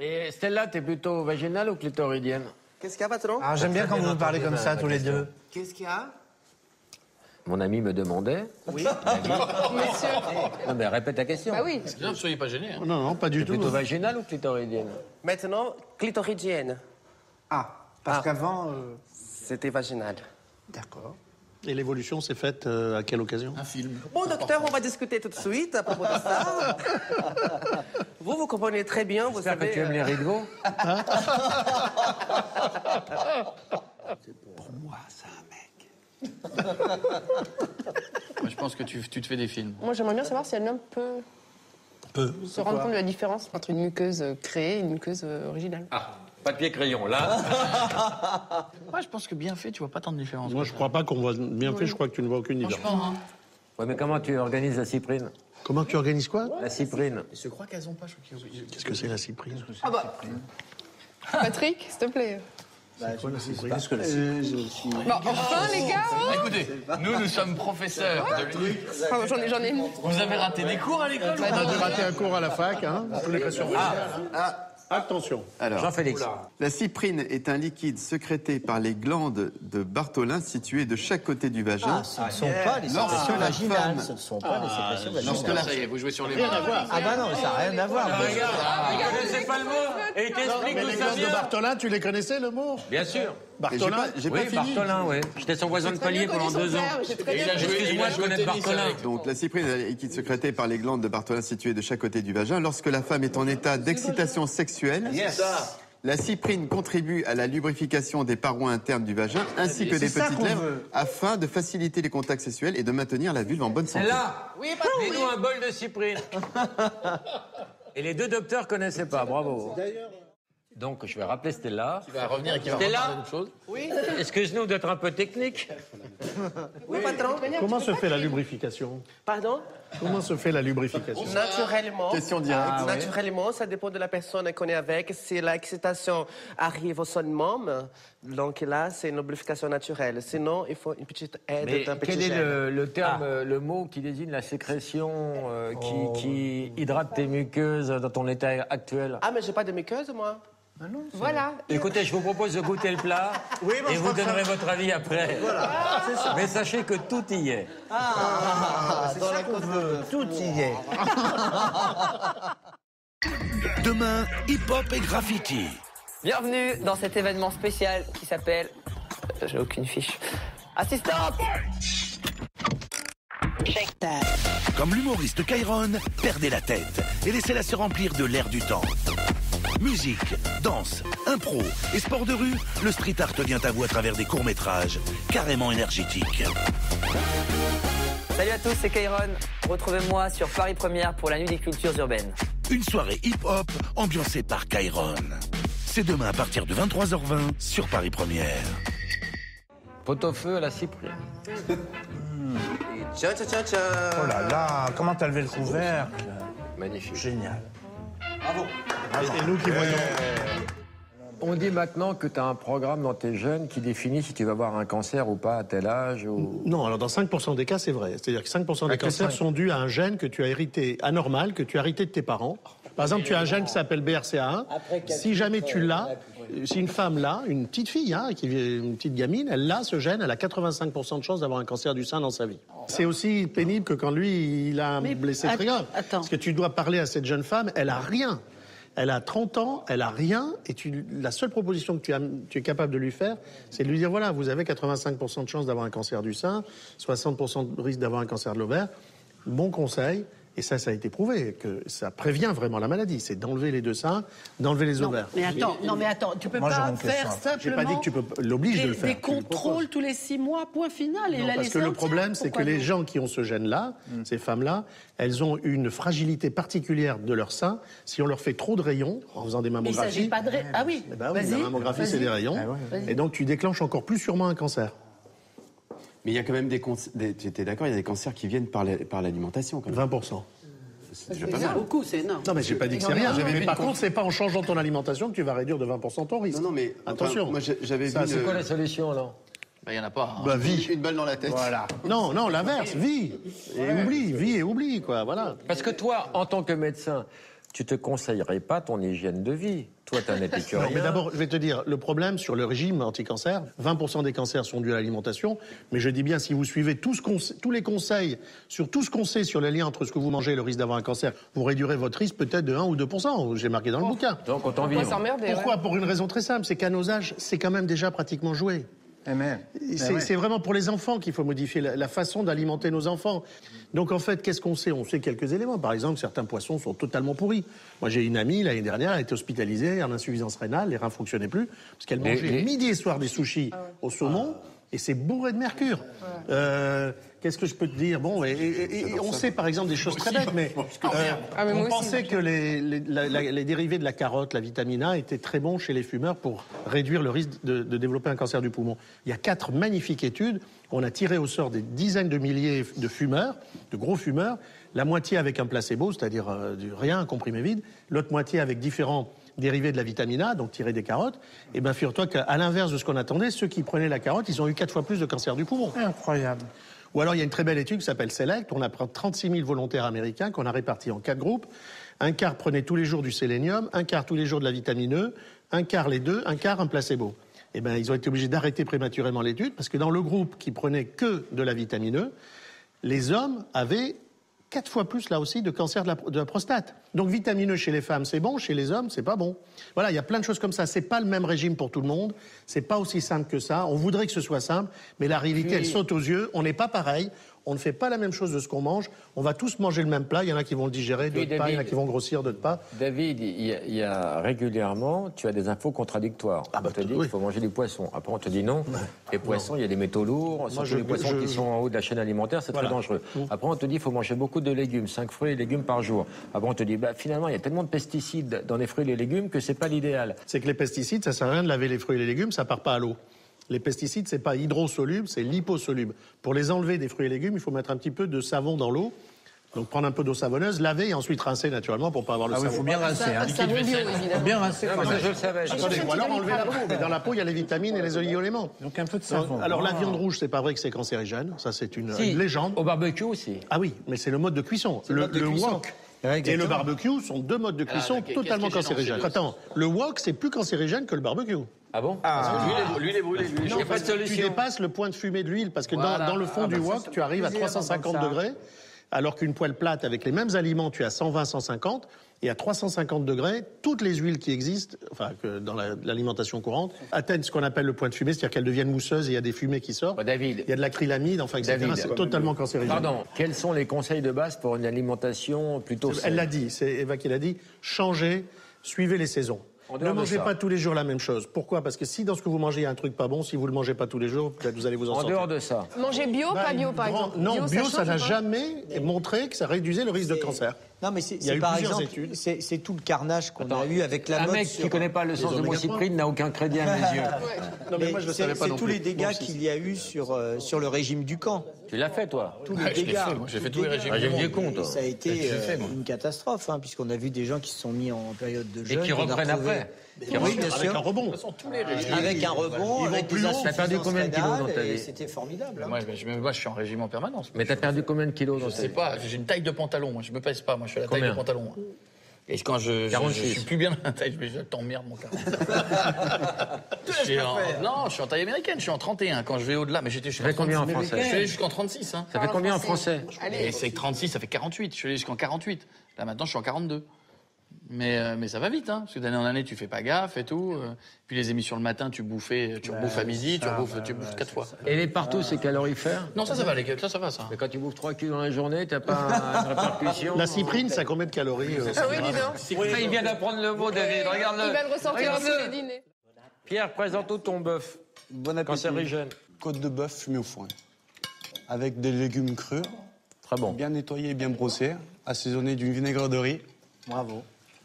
Et Stella, t'es plutôt vaginale ou clitoridienne? Qu'est-ce qu'il y a, patron? Ah, j'aime bien quand vous nous parlez comme ça, tous les deux. Qu'est-ce qu'il y a? Mon ami me demandait... Monsieur. Non mais répète ta question. Bah oui. Non, ne soyez pas gênés. Hein. Non, non, pas du T'es tout. plutôt vaginale ou clitoridienne? Maintenant, clitoridienne. Ah, parce Ah. qu'avant... C'était vaginal. D'accord. Et l'évolution s'est faite à quelle occasion? Un film. Bon, docteur, on va discuter tout de suite à propos de ça. Vous comprenez très bien, vous J'espère savez... que tu aimes les rideaux. Moi, je pense que tu te fais des films. Moi, j'aimerais bien savoir si un homme peut se rendre compte de la différence entre une muqueuse créée et une muqueuse originale. Ah, papier crayon, là. Moi, je pense que bien fait, tu vois pas tant de différence. Moi, je crois pas qu'on voit bien fait, je crois que tu ne vois aucune différence. Franchement, hein. Ouais, mais comment tu organises la cyprine? Comment tu organises quoi? La cyprine. Je crois qu'elles ont pas. Qu'est-ce que c'est la cyprine? Patrick, s'il te plaît. C'est quoi la cyprine? Bon, enfin, les gars, hein. Écoutez, nous sommes professeurs de l'UNI. Enfin, j'en ai une. Vous avez raté des cours à l'école ou On a pas dû rater un cours à la fac, hein? Tous les pressions. Attention. Alors, Jean-Félix. la cyprine est un liquide sécrété par les glandes de Bartholin situées de chaque côté du vagin. Ce ne sont pas les Lorsque sécrétions la vaginales. femme- Ce ne sont pas les sécrétions lorsque vaginales. la- Ça y est, vous jouez sur les Ah bah non, mais ça n'a rien à voir. Regarde, je sais pas le mot. Et il t'explique Mais d'où les ça glandes de vient. Bartholin, tu les connaissais, le mot? Bien sûr. Bartholin? J'ai Oui, pas fini. Bartholin, oui. J'étais son voisin de palier pendant 2 ans. Et il a joué, Excuse-moi de connaître Bartholin. Donc la cyprine est un liquide sécrété par les glandes de Bartholin situées de chaque côté du vagin. Lorsque la femme est en état d'excitation sexuelle, la cyprine contribue à la lubrification des parois internes du vagin ainsi que des ça petites qu'on lèvres veut. afin de faciliter les contacts sexuels et de maintenir la vulve en bonne C'est santé. là. Oui, patron. Dis-nous un bol de cyprine. Et les deux docteurs connaissaient pas, bravo. Donc, je vais rappeler Stella. Il va revenir et qui va Stella reparler d'autre chose. Oui. Excuse-nous d'être un peu technique. Oui, patron. Comment se fait la lubrification? Pardon? Comment se fait la lubrification? Naturellement. Question directe. Naturellement, ça dépend de la personne qu'on est avec. Si l'excitation arrive au summum, donc là, c'est une lubrification naturelle. Sinon, il faut une petite aide d'un petit quel est gel. le terme, le mot qui désigne la sécrétion qui hydrate tes muqueuses dans ton état actuel? Ah, mais j'ai pas de muqueuse, moi. Ah non, voilà. Écoutez, je vous propose de goûter le plat et vous donnerez votre avis après. Voilà, c'est ça. Mais sachez que tout y est. Dans la côte veut, tout y est. Demain, hip-hop et graffiti. Bienvenue dans cet événement spécial qui s'appelle... J'ai aucune fiche. Assistante! Comme l'humoriste Kairon, perdez la tête et laissez-la se remplir de l'air du temps. Musique, danse, impro et sport de rue, le street art vient à vous à travers des courts-métrages carrément énergétiques. Salut à tous, c'est Kairon. Retrouvez-moi sur Paris Première pour la Nuit des Cultures Urbaines. Une soirée hip-hop ambiancée par Kairon. C'est demain à partir de 23h20 sur Paris Première. Pot-au-feu à la cyprine. Tiens, tiens, tiens, tiens. Oh là là, comment t'as levé le couvercle? Magnifique. Génial. Bravo. Et nous qui voyons. On dit maintenant que tu as un programme dans tes jeunes qui définit si tu vas avoir un cancer ou pas à tel âge ou... Non, alors dans 5% des cas, c'est vrai. C'est-à-dire que 5% des cancers sont dus à un gène que tu as hérité anormal, que tu as hérité de tes parents. Par exemple, tu as un gène qui s'appelle BRCA1. Si jamais tu l'as, si une femme l'a, une petite fille, une petite gamine, elle a ce gène, elle a 85% de chance d'avoir un cancer du sein dans sa vie. C'est aussi pénible que quand lui, il a un blessé très grave. Parce que tu dois parler à cette jeune femme, elle a rien. Elle a 30 ans, elle a rien, et la seule proposition que tu es capable de lui faire, c'est de lui dire, voilà, vous avez 85% de chance d'avoir un cancer du sein, 60% de risque d'avoir un cancer de l'ovaire. Bon conseil, et ça a été prouvé, que ça prévient vraiment la maladie, c'est d'enlever les deux seins, d'enlever les ovaires. Mais attends, tu peux pas faire simplement... J'ai pas dit que tu peux l'oblige de le faire. Des contrôles tous les 6 mois, point final, et non, la parce que le problème, c'est que les gens qui ont ce gène-là, ces femmes-là, elles ont une fragilité particulière de leur sein. Si on leur fait trop de rayons, en faisant des mammographies... Il s'agit pas de... Ah oui, la mammographie, c'est des rayons. Et donc, tu déclenches encore plus sûrement un cancer. Mais il y a quand même tu étais d'accord, il y a des cancers qui viennent par l'alimentation. 20%. C'est beaucoup, c'est énorme. Non, mais j'ai pas dit que c'est rien. Mais par contre, c'est pas en changeant ton alimentation que tu vas réduire de 20% ton risque. Non, mais attention. Moi, j'avais vu. C'est quoi la solution alors? Il n'y en a pas. Bah, vie. Une balle dans la tête. Voilà. Non, l'inverse. Vie. Vie et oublie, quoi. Voilà. Parce que toi, en tant que médecin, tu te conseillerais pas ton hygiène de vie. Toi, t'es un épicurien. Non, mais d'abord, je vais te dire, le problème sur le régime anti-cancer, 20% des cancers sont dus à l'alimentation, mais je dis bien, si vous suivez tous les conseils sur tout ce qu'on sait sur les liens entre ce que vous mangez et le risque d'avoir un cancer, vous réduirez votre risque peut-être de 1 ou 2%, j'ai marqué dans le bouquin. Donc, autant vivre. Pourquoi? Pour une raison très simple, c'est qu'à nos âges, c'est quand même déjà pratiquement joué. C'est vraiment pour les enfants qu'il faut modifier la façon d'alimenter nos enfants. Donc en fait, qu'est-ce qu'on sait? On sait quelques éléments. Par exemple, certains poissons sont totalement pourris. Moi, j'ai une amie, l'année dernière, elle a été hospitalisée en insuffisance rénale, les reins fonctionnaient plus, parce qu'elle mangeait midi et soir des sushis au saumon, et c'est bourré de mercure. Qu'est-ce que je peux te dire? Bon, et on sait par exemple des choses très bêtes, mais on pensait que les dérivés de la carotte, la vitamine A, étaient très bons chez les fumeurs pour réduire le risque de développer un cancer du poumon. Il y a 4 magnifiques études. On a tiré au sort des dizaines de milliers de fumeurs, de gros fumeurs, la moitié avec un placebo, c'est-à-dire rien, un comprimé vide, l'autre moitié avec différents dérivés de la vitamine A, donc tirés des carottes. Et bien, figure-toi qu'à l'inverse de ce qu'on attendait, ceux qui prenaient la carotte, ils ont eu 4 fois plus de cancer du poumon. Incroyable. Ou alors, il y a une très belle étude qui s'appelle SELECT. On a pris 36 000 volontaires américains qu'on a répartis en 4 groupes. Un quart prenait tous les jours du sélénium, un quart tous les jours de la vitamine E, un quart les deux, un quart un placebo. Eh bien, ils ont été obligés d'arrêter prématurément l'étude parce que dans le groupe qui prenait que de la vitamine E, les hommes avaient 4 fois plus, là aussi, de cancer de la prostate. Donc, vitamine E chez les femmes, c'est bon. Chez les hommes, c'est pas bon. Voilà, il y a plein de choses comme ça. C'est pas le même régime pour tout le monde. C'est pas aussi simple que ça. On voudrait que ce soit simple, mais la réalité, elle saute aux yeux. On n'est pas pareil. On ne fait pas la même chose de ce qu'on mange. On va tous manger le même plat. Il y en a qui vont le digérer, d'autres pas. Il y en a qui vont grossir, d'autres pas. David, il y a régulièrement, tu as des infos contradictoires. On te dit qu'il faut manger du poisson. Après, on te dit non. Les poissons, il y a des métaux lourds. Surtout les poissons qui sont en haut de la chaîne alimentaire, c'est très dangereux. Après, on te dit qu'il faut manger beaucoup de légumes, 5 fruits et légumes par jour. Après, on te dit, finalement, il y a tellement de pesticides dans les fruits et les légumes que c'est pas l'idéal. C'est que les pesticides, ça sert à rien de laver les fruits et les légumes, ça part pas à l'eau. Les pesticides, c'est pas hydrosoluble, c'est liposoluble. Pour les enlever des fruits et légumes, il faut mettre un petit peu de savon dans l'eau. Donc prendre un peu d'eau savonneuse, laver et ensuite rincer naturellement pour pas avoir le savon. Ah oui, il faut bien rincer. Savon bio, évidemment. Bien rincer. Je le savais. Attendez, ou alors enlever la peau. Mais dans la peau, il y a les vitamines et les oligo-éléments. Donc un peu de savon. Alors la viande rouge, c'est pas vrai que c'est cancérigène. Ça, c'est une légende. Au barbecue aussi. Ah oui, mais c'est le mode de cuisson. Le wok et le barbecue sont deux modes de cuisson totalement cancérigènes. Attends, le wok, c'est plus cancérigène que le barbecue. Ah bon? L'huile est brûlée. Non, parce que tu dépasses le point de fumée de l'huile, parce que dans le fond du wok, tu arrives à 350 degrés, alors qu'une poêle plate avec les mêmes aliments, tu es à 120, 150, et à 350 degrés, toutes les huiles qui existent, enfin, que dans l'alimentation courante, atteignent ce qu'on appelle le point de fumée, c'est-à-dire qu'elles deviennent mousseuses et il y a des fumées qui sortent. David. Il y a de l'acrylamide, enfin, etc. David. C'est totalement cancérigène. Pardon, quels sont les conseils de base pour une alimentation plutôt saine? Elle l'a dit, c'est Eva qui l'a dit, changez, suivez les saisons. Ne mangez pas tous les jours la même chose. Pourquoi? Parce que si dans ce que vous mangez, il y a un truc pas bon, si vous le mangez pas tous les jours, peut-être vous allez vous en sortir. En dehors de ça. Manger bio, pas bio, par exemple. Non, bio, ça n'a jamais montré que ça réduisait le risque de cancer. Non, mais c'est par exemple, c'est tout le carnage qu'on a eu avec la mode. Un mec qui ne connaît pas le sens de mot cyprine n'a aucun crédit à mes yeux. Non, mais moi, je le savais pas non plus. C'est tous les dégâts qu'il y a eu sur le régime du camp. Tu l'as fait, toi? Tous les dégâts. Moi, j'ai fait tous les régimes. J'ai compte. Ça a été une catastrophe, puisqu'on a vu des gens qui se sont mis en période de jeûne. Et qui reprennent après. Oui, bien sûr. Avec un rebond. Avec un rebond, avec des T'as perdu combien de kilos dans ta vie? C'était formidable. Moi, je suis en régime en permanence. Mais t'as perdu combien de kilos dans Je ta sais vie? pas, j'ai une taille de pantalon, moi, je me pèse pas, moi, je suis à la taille de pantalon. Et quand je suis plus bien dans la taille, je t'emmerde, mon gars. Non, je suis en taille américaine, je suis en 31 quand je vais au-delà. Mais j'étais Ça fait combien en français? Je suis allé jusqu'en 36. Ça fait combien en français? Et c'est que 36, ça fait 48. Je suis allé jusqu'en 48. Là, maintenant, je suis en 42. Mais ça va vite, parce que d'année en année, tu fais pas gaffe et tout. Puis les émissions le matin, tu rebouffes à midi, tu rebouffes 4 fois. Et les partout, c'est calorifère? Non, ça va, les gars, ça va, ça. Mais quand tu bouffes 3 kilos dans la journée, t'as pas une répercussion? La cyprine, ça a combien de calories? Ah oui, dis donc. Il vient d'apprendre le mot, David. Regarde-le. Il va le ressortir dans tous les dîners. Pierre, présente-nous ton bœuf. Bon appétit. Cancérigène. Côte de bœuf fumée au foin. Avec des légumes crus. Très bon. Bien nettoyés et bien brossés. Assaisonnés d'une vinaigre de riz. Bravo.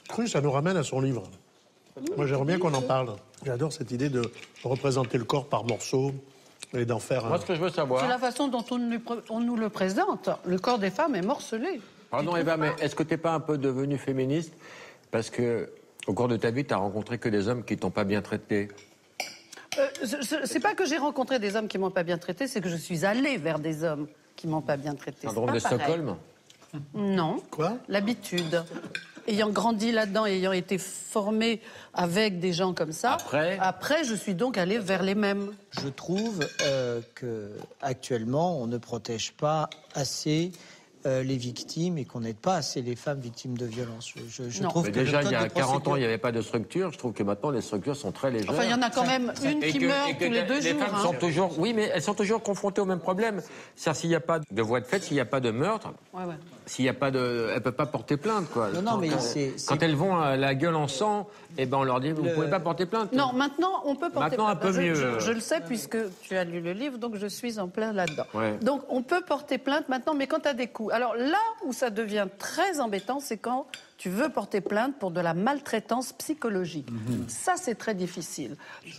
Cru, ça nous ramène à son livre. Moi, j'aimerais bien qu'on en parle. J'adore cette idée de représenter le corps par morceaux et d'en faire Moi, ce que je veux savoir... C'est la façon dont on nous le présente. Le corps des femmes est morcelé. Pardon, Eva, mais est-ce que t'es pas un peu devenue féministe? Parce que, au cours de ta vie, t'as rencontré que des hommes qui t'ont pas bien traité. C'est pas que j'ai rencontré des hommes qui m'ont pas bien traité, c'est que je suis allée vers des hommes qui m'ont pas bien traité. Syndrome de Stockholm? Non. Quoi? L'habitude. Ayant grandi là-dedans, ayant été formée avec des gens comme ça, après, je suis donc allée vers les mêmes. Je trouve que actuellement, on ne protège pas assez les victimes et qu'on n'aide pas assez les femmes victimes de violences. Je trouve mais que déjà, il y a 40 ans, il n'y avait pas de structure. Je trouve que maintenant, les structures sont très légères. Enfin, il y en a quand même une qui meurt tous les 2 jours. Les femmes sont toujours... Oui, mais elles sont toujours confrontées au même problème. C'est-à-dire, s'il n'y a pas de voie de fait, s'il n'y a pas de meurtre, s'il n'y a pas de... Elles ne peuvent pas porter plainte, quoi. Non, mais quand elles vont à la gueule en sang, eh ben, on leur dit, vous ne pouvez pas porter plainte. Non, maintenant, on peut porter plainte. Maintenant, un peu mieux. Je le sais, puisque tu as lu le livre, donc je suis en plein là-dedans. Ouais. Donc, on peut porter plainte maintenant, mais quand tu as des coups. Alors là où ça devient très embêtant, c'est quand tu veux porter plainte pour de la maltraitance psychologique. Ça, c'est très difficile.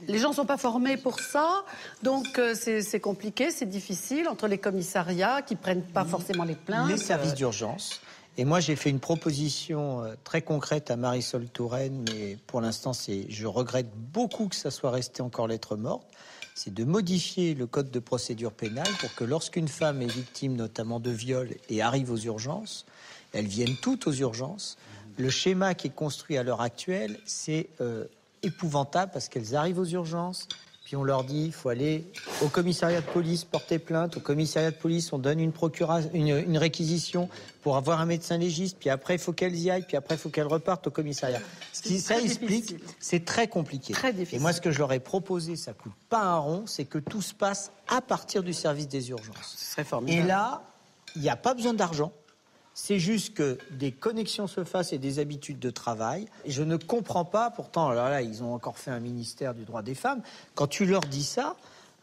Les gens ne sont pas formés pour ça, donc c'est compliqué, c'est difficile, entre les commissariats qui ne prennent pas forcément les plaintes. Les services d'urgence. Et moi, j'ai fait une proposition très concrète à Marisol Touraine, mais pour l'instant, je regrette beaucoup que ça soit resté encore lettre morte. C'est de modifier le code de procédure pénale pour que lorsqu'une femme est victime notamment de viol et arrive aux urgences, elles viennent toutes aux urgences. Le schéma qui est construit à l'heure actuelle, c'est épouvantable parce qu'elles arrivent aux urgences, puis on leur dit il faut aller au commissariat de police porter plainte. Au commissariat de police, on donne une réquisition pour avoir un médecin légiste, puis après il faut qu'elles y aillent, puis après il faut qu'elles repartent au commissariat. Ce qui ça explique, c'est très compliqué. Très difficile. Et moi, ce que je leur ai proposé, ça coûte pas un rond, c'est que tout se passe à partir du service des urgences. Ce serait formidable. Et là, il n'y a pas besoin d'argent. C'est juste que des connexions se fassent et des habitudes de travail. Et je ne comprends pas, pourtant, alors là, ils ont encore fait un ministère du droit des femmes. Quand tu leur dis ça,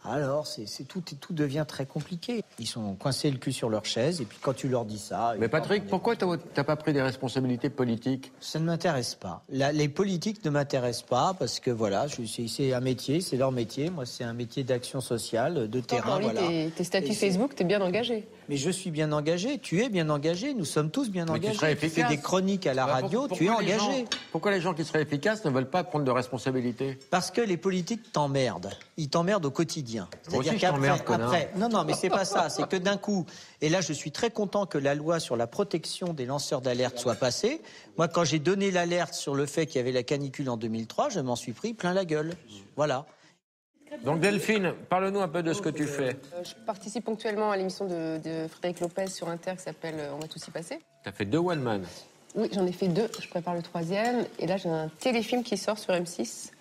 Alors, tout devient très compliqué. Ils sont coincés le cul sur leur chaise, et puis quand tu leur dis ça... Mais Patrick, pourquoi t'as pas pris des responsabilités politiques? Ça ne m'intéresse pas. Les politiques ne m'intéressent pas, parce que voilà, c'est un métier, c'est leur métier. Moi, c'est un métier d'action sociale, de terrain, voilà. Tes statuts Facebook, t'es bien engagé. Mais je suis bien engagé, tu es bien engagé, nous sommes tous bien engagés. Tu fais des chroniques à la radio, tu es engagé. Pourquoi les gens qui seraient efficaces ne veulent pas prendre de responsabilités? Parce que les politiques t'emmerdent. Ils t'emmerdent au quotidien. C'est-à-dire qu'après... Non, mais c'est pas ça. C'est que d'un coup... Et là, je suis très content que la loi sur la protection des lanceurs d'alerte soit passée. Moi, quand j'ai donné l'alerte sur le fait qu'il y avait la canicule en 2003, je m'en suis pris plein la gueule. Voilà. Donc Delphine, parle-nous un peu de ce que tu fais. Je participe ponctuellement à l'émission de Frédéric Lopez sur Inter qui s'appelle On va tous y passer. T'as fait 2 one man. Oui, j'en ai fait 2. Je prépare le 3e. Et là, j'ai un téléfilm qui sort sur M6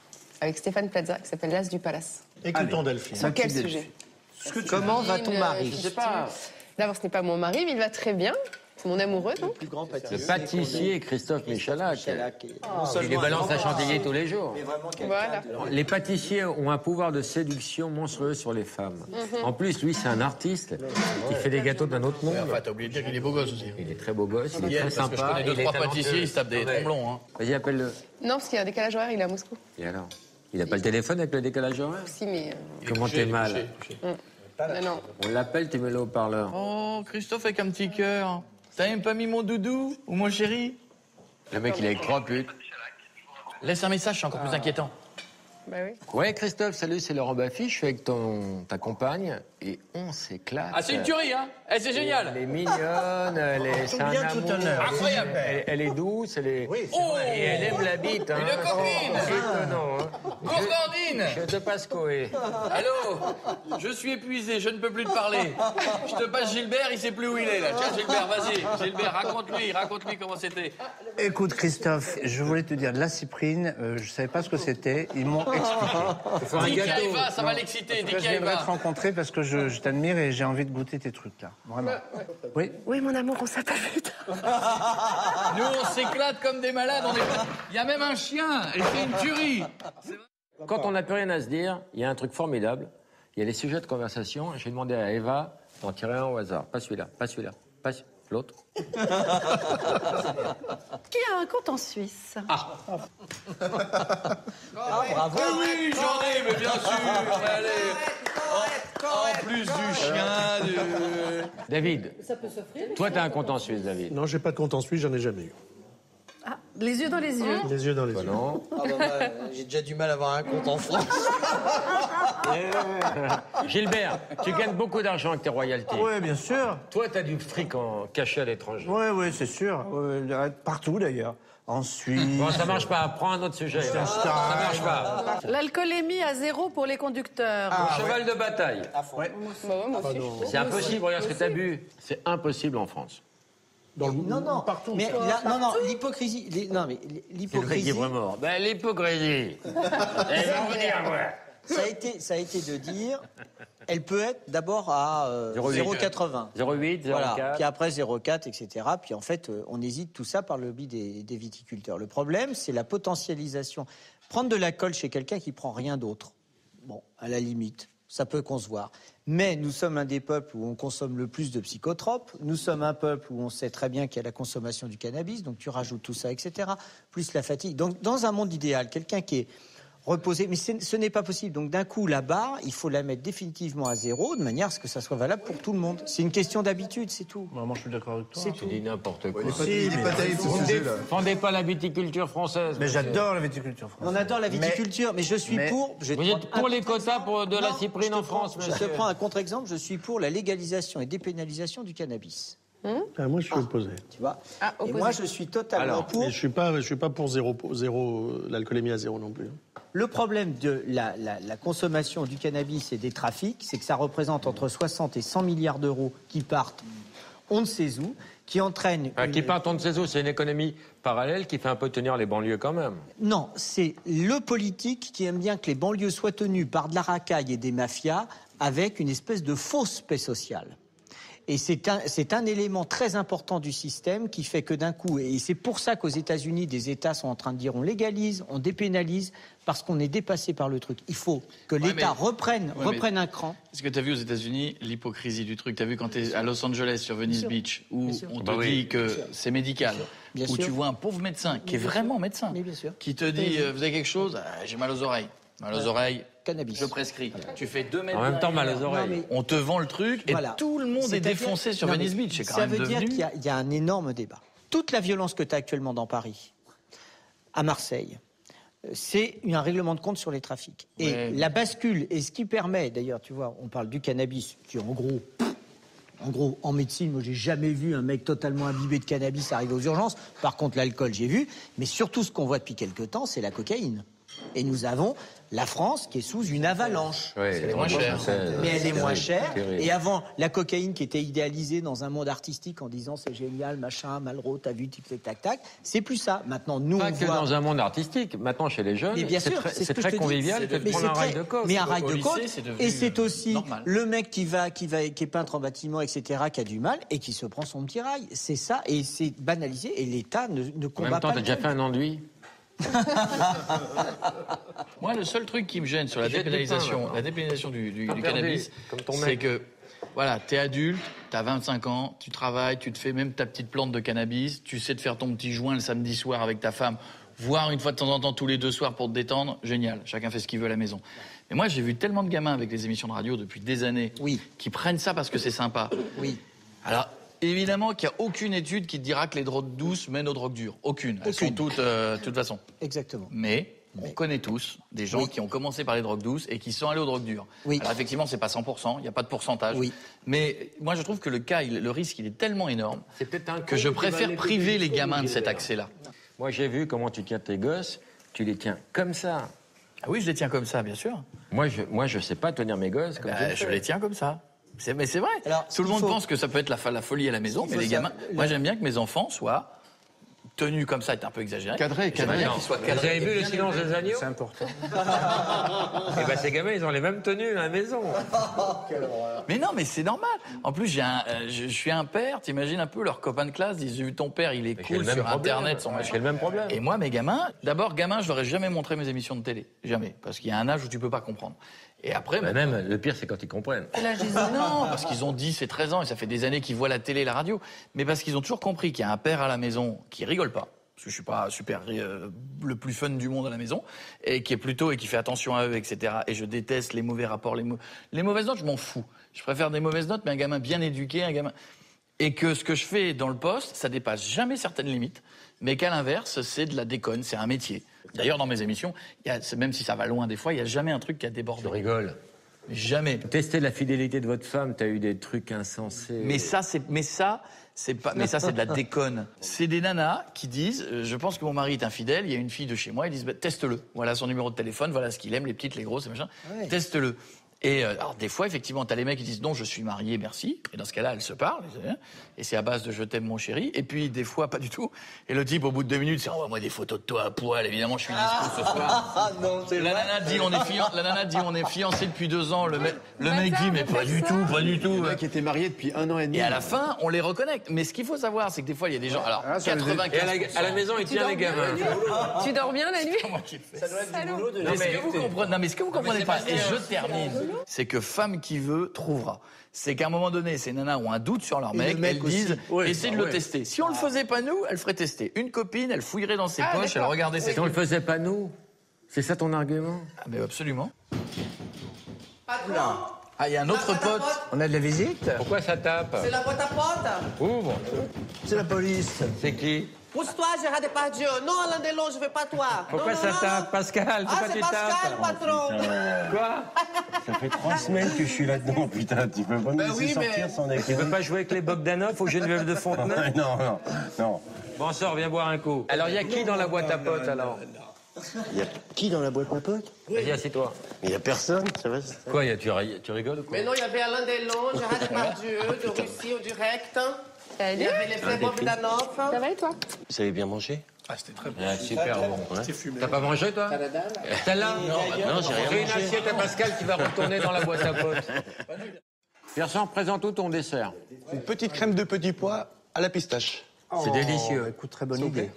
avec Stéphane Plaza qui s'appelle L'As du Palace. Écoutons Delphine. Sur quel sujet? Comment va ton mari? Je sais pas. D'abord, ce n'est pas mon mari, mais il va très bien. C'est mon amoureux, donc. Le plus grand pâtissier. Le pâtissier Christophe Michalak. Il les balance à Chantilly tous les jours. Voilà. Les pâtissiers ont un pouvoir de séduction monstrueux sur les femmes. En plus, lui, c'est un artiste qui fait des gâteaux d'un autre monde. Enfin, t'as oublié de dire qu'il est beau gosse aussi. Il est très beau gosse, il est très Parce que je sympa. connais 2-3 pâtissiers, ils se tapent des tromblons. Hein. Vas-y, appelle-le. Non, parce qu'il y a un décalage horaire, il est à Moscou. Et alors? Il n'a pas le téléphone avec le décalage horaire? Si, mais. Comment t'es mal? Non. On l'appelle, tu mets le haut-parleur. Oh, Christophe avec un petit cœur. T'as même pas mis mon doudou ou mon chéri? Le mec, il est avec 3 putes. Laisse un message, c'est encore plus inquiétant. Bah oui. Ouais, Christophe, salut, c'est Laurent Baffy. Je suis avec ta compagne et on s'éclate. Ah, c'est une tuerie, hein? Eh, c'est génial! Elle est mignonne, c'est un bien amour. tout honneur. Incroyable! Elle est douce, elle est... Oui, Oh! Et elle aime la bite, hein. Une coquine! C'est étonnant, hein. Gourgandine! Je te passe Coé. Allô? Je suis épuisé, je ne peux plus te parler. Je te passe Gilbert, il sait plus où il est, là. Tiens, Gilbert, vas-y. Gilbert, raconte-lui comment c'était. Écoute, Christophe, je voulais te dire, la cyprine, je savais pas ce que c'était. Ils m'ont expliqué. Dis qu'il y va, ça va l'exciter. Dis Je qu'il y viendrai te va. rencontrer parce que je t'admire et j'ai envie de goûter tes trucs, là. Vraiment. Oui. Oui, mon amour, on s'appelle plus tard. Nous, on s'éclate comme des malades. Il y a même un chien. Et c'est une tuerie. Quand on n'a plus rien à se dire, il y a un truc formidable. Il y a les sujets de conversation. J'ai demandé à Eva d'en tirer un au hasard. Pas celui-là, pas celui-là, pas l'autre. Qui a un compte en Suisse? Bravo. Oui, j'en ai, mais bien sûr. Mais allez. En plus du chien, David, Ça peut s'offrir. toi, t'as un compte en Suisse, David. Non, j'ai pas de compte en Suisse, j'en ai jamais eu. Ah, les yeux dans les yeux. Les yeux dans les Toi, yeux. non. J'ai déjà du mal à avoir un compte en France. Gilbert, tu gagnes beaucoup d'argent avec tes royalties. Oui, bien sûr. Toi, t'as du fric en caché à l'étranger. Oui, c'est sûr. Partout, d'ailleurs. En Suisse. Bon, ça marche pas. Prends un autre sujet. Ça marche pas. L'alcoolémie à 0 pour les conducteurs. Cheval de bataille. Bah ouais, moi aussi. C'est impossible. Regarde ce que t'as bu. C'est impossible en France. Non, partout. mais l'hypocrisie. C'est le mec qui L'hypocrisie. est vraiment. Ben, l'hypocrisie. Eh, on va dire, ouais. Ça a été de dire, elle peut être d'abord à 0,80. 0,8, 0,4. Voilà. Puis après 0,4, etc. Puis en fait, on hésite tout ça par le biais des viticulteurs. Le problème, c'est la potentialisation. Prendre de l'alcool chez quelqu'un qui prend rien d'autre, bon, à la limite, ça peut concevoir. Mais nous sommes un des peuples où on consomme le plus de psychotropes. Nous sommes un peuple où on sait très bien qu'il y a la consommation du cannabis, donc tu rajoutes tout ça, etc. Plus la fatigue. Donc dans un monde idéal, quelqu'un qui est reposer, mais ce n'est pas possible. Donc d'un coup, la barre, il faut la mettre définitivement à 0, de manière à ce que ça soit valable pour tout le monde. C'est une question d'habitude, c'est tout. Moi, je suis d'accord avec toi. C'est tout. Tu dis n'importe quoi. Il n'est pas terrible, ce sujet-là. Défendez pas la viticulture française. Mais j'adore la viticulture française. On adore la viticulture, mais je suis pour... Vous êtes pour les quotas de la cyprine en France, Je te prends un contre-exemple, je suis pour la légalisation et dépénalisation du cannabis. Moi, je suis opposé. Tu vois. Et moi, je suis totalement pour... Mais je suis pas pour l'alcoolémie à 0 non plus. Le problème de la consommation du cannabis et des trafics, c'est que ça représente entre 60 et 100 milliards d'euros qui partent on ne sait où, qui entraînent... Qui partent on ne sait où, c'est une économie parallèle qui fait un peu tenir les banlieues quand même. Non, c'est le politique qui aime bien que les banlieues soient tenues par de la racaille et des mafias avec une espèce de fausse paix sociale. Et c'est un élément très important du système qui fait que d'un coup, et c'est pour ça qu'aux États-Unis, des États sont en train de dire on légalise, on dépénalise, parce qu'on est dépassé par le truc. Il faut que l'État reprenne un cran. Est-ce que tu as vu aux États-Unis l'hypocrisie du truc? Tu as vu quand tu es à Los Angeles sur Venice Beach, où on te dit que c'est médical, où tu vois un pauvre médecin qui est vraiment médecin, qui te dit vous avez quelque chose? J'ai mal aux oreilles. Mal aux oreilles. Cannabis. Je prescris. Tu fais 2 mètres. En même temps, mal aux oreilles. On te vend le truc et tout le monde est défoncé sur Venice Beach. C'est quand même devenu... Ça veut dire qu'il y a un énorme débat. Toute la violence que tu as actuellement dans Paris, à Marseille, c'est un règlement de compte sur les trafics. Et la bascule, et ce qui permet, d'ailleurs, tu vois, on parle du cannabis, qui en gros, en médecine, moi, j'ai jamais vu un mec totalement imbibé de cannabis arriver aux urgences. Par contre, l'alcool, j'ai vu. Mais surtout, ce qu'on voit depuis quelques temps, c'est la cocaïne. Et nous avons la France qui est sous une avalanche. Elle est moins chère. Mais elle est moins chère. Et avant, la cocaïne qui était idéalisée dans un monde artistique en disant c'est génial, machin, Malraux, t'as vu, tic, tac, tac. C'est plus ça. Maintenant, nous, pas on que voit... dans un monde artistique. Maintenant, chez les jeunes, c'est très convivial de prendre un rail de coke. Mais un rail de coke. Et c'est aussi le mec qui est peintre en bâtiment, etc., qui a du mal et qui se prend son petit rail. C'est ça. Et c'est banalisé. Et l'État ne combat pas. En même temps, t'as déjà fait un enduit. Moi, le seul truc qui me gêne sur la dépénalisation du cannabis, c'est que voilà, t'es adulte, t'as 25 ans, tu travailles, tu te fais même ta petite plante de cannabis, tu sais te faire ton petit joint le samedi soir avec ta femme, voire une fois de temps en temps tous les 2 soirs pour te détendre, génial, chacun fait ce qu'il veut à la maison. Mais moi, j'ai vu tellement de gamins avec les émissions de radio depuis des années qui prennent ça parce que c'est sympa. Alors, évidemment qu'il n'y a aucune étude qui te dira que les drogues douces mènent aux drogues dures. Aucune. Elles sont toutes, de toute façon. Exactement. Mais on connaît tous des gens qui ont commencé par les drogues douces et qui sont allés aux drogues dures. Alors effectivement, c'est pas 100%, il n'y a pas de pourcentage. Mais moi, je trouve que le risque, il est tellement énorme que je préfère priver les gamins de cet accès-là. Moi, j'ai vu comment tu tiens tes gosses. Tu les tiens comme ça. Ah oui, je les tiens comme ça, bien sûr. Moi, je sais pas tenir mes gosses comme ça. Je les tiens comme ça. Mais c'est vrai. Alors, tout le monde pense que ça peut être la folie à la maison, mais les gamins... Moi, j'aime bien que mes enfants soient tenus comme ça, c'est un peu exagéré. Cadrés. Qu'ils soient cadrés. Vous avez vu Le Silence des agneaux? C'est important. Et ben ces gamins, ils ont les mêmes tenues à la maison. Mais non, mais c'est normal. En plus, je suis un père, t'imagines un peu, leurs copains de classe disent ton père, il est cool sur Internet, son machin. C'est le même problème. Et moi, mes gamins, d'abord, je leur ai jamais montré mes émissions de télé. Jamais. Parce qu'il y a un âge où tu peux pas comprendre. Et après, même, le pire, c'est quand ils comprennent. Non, parce qu'ils ont 10 et 13 ans et ça fait des années qu'ils voient la télé et la radio. Mais parce qu'ils ont toujours compris qu'il y a un père à la maison qui rigole pas. Parce que je suis pas super le plus fun du monde à la maison. Et qui est plutôt, et qui fait attention à eux, etc. Et je déteste les mauvais rapports, les mauvaises notes, je m'en fous. Je préfère des mauvaises notes, mais un gamin bien éduqué, et que ce que je fais dans le poste, ça dépasse jamais certaines limites. Mais qu'à l'inverse, c'est de la déconne, c'est un métier. D'ailleurs, dans mes émissions, même si ça va loin des fois, il n'y a jamais un truc qui a débordé. Je rigole. Jamais. Tester la fidélité de votre femme, t'as eu des trucs insensés. Mais ça, c'est de la déconne. C'est des nanas qui disent, je pense que mon mari est infidèle, il y a une fille de chez moi, ils disent, teste-le. Voilà son numéro de téléphone, voilà ce qu'il aime, les petites, les grosses, et machin. Teste-le. Et alors, des fois, effectivement, t'as les mecs qui disent non, je suis marié, merci. Et dans ce cas-là, elles se parlent. Et c'est à base de je t'aime, mon chéri. Et puis, des fois, pas du tout. Et le type, au bout de 2 minutes, c'est envoie-moi des photos de toi à poil. Évidemment, je suis dispo ce soir. La nana dit on est fiancés depuis 2 ans. Le mec dit mais pas du tout. Le mec était marié depuis 1 an et demi. Et à la fin, on les reconnecte. Mais ce qu'il faut savoir, c'est que des fois, il y a des gens. Alors, 95%. À la maison, il tient les gamins. Tu dors bien la nuit? Ça doit être du boulot de mais ce que vous comprenez pas, et je termine, c'est que femme qui veut trouvera. C'est qu'à un moment donné, ces nanas ont un doute sur leur mec, elles disent essayez de le tester. Si on le faisait pas nous, elle ferait tester. Une copine, elle fouillerait dans ses poches, elle regardait ses. Si on le faisait pas nous, c'est ça ton argument? Ah mais absolument. Ah, il y a un autre pote. On a de la visite? Pourquoi ça tape? C'est la boîte à potes. Ouvre. C'est la police. C'est qui? Pousse-toi, Gérard Depardieu. Non, Alain Delon, je veux pas toi. Pourquoi ça tape? Pascal, pourquoi tu tapes? Pascal, patron. Quoi? Ça fait 3 semaines que je suis là-dedans, putain. Tu peux pas me laisser sortir sans déconner. Tu veux pas jouer avec les Bogdanov ou Geneviève de Fontenay? Non. Bon, sors, viens boire un coup. Alors, il y a qui dans la boîte à potes, alors? Il y a qui dans la boîte à potes? Vas-y, assieds-toi. Mais il y a personne, ça va? Quoi, tu rigoles ou quoi? Mais non, il y avait Alain Delon, Gérard Depardieu, de Russie au direct. Il y avait les frères Bogdanov. Ça va et toi? Vous avez bien mangé? Ah, c'était très bon. Super bon. T'as pas mangé, toi? T'as là? Non, j'ai rien mangé. Fais une assiette à Pascal qui va retourner dans la boîte à potes. Pierre-Sang, présente tout ton dessert. Une petite crème de petits pois à la pistache. C'est délicieux. Écoute, très bonne idée.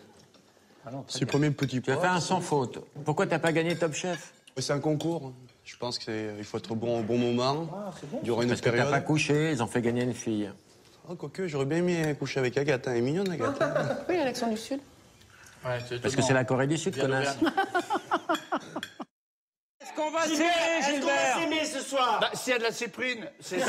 C'est le premier petit Tu pois. as fait un sans faute. Pourquoi t'as pas gagné Top Chef? C'est un concours. Je pense qu'il faut être bon au bon moment, durant une Parce que période. t'as pas couché, ils ont fait gagner une fille. Oh, quoique, j'aurais bien aimé coucher avec Agathe. Elle est mignonne, Agathe. Oui, il y a l'accent du Sud. Ouais, Parce que c'est la Corée du Sud, connasse. Est-ce qu'on va s'aimer ce soir? Bah, s'il y a de la cyprine, c'est sûr.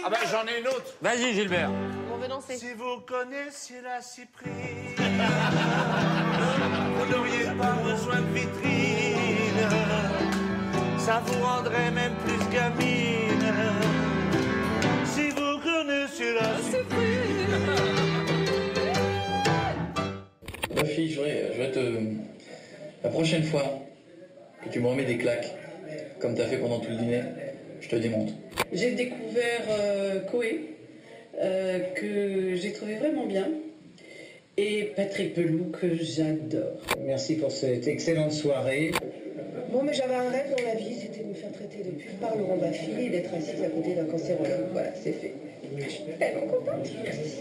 Ah ben j'en ai une autre. Vas-y Gilbert. On veut danser. Si vous connaissiez la cyprine, vous n'auriez pas besoin de vitrine. Ça vous rendrait même plus gamine. Si vous connaissiez la cyprine. Ma fille, je voudrais te... La prochaine fois que tu me remets des claques, comme tu as fait pendant tout le dîner, je te démonte. J'ai découvert Koé, que j'ai trouvé vraiment bien, et Patrick Pelou, que j'adore. Merci pour cette excellente soirée. Bon, mais j'avais un rêve dans la vie, c'était de me faire traiter de pute par Laurent Baffy et d'être assise à côté d'un cancérologue. Voilà, c'est fait. Je suis tellement contente. Merci.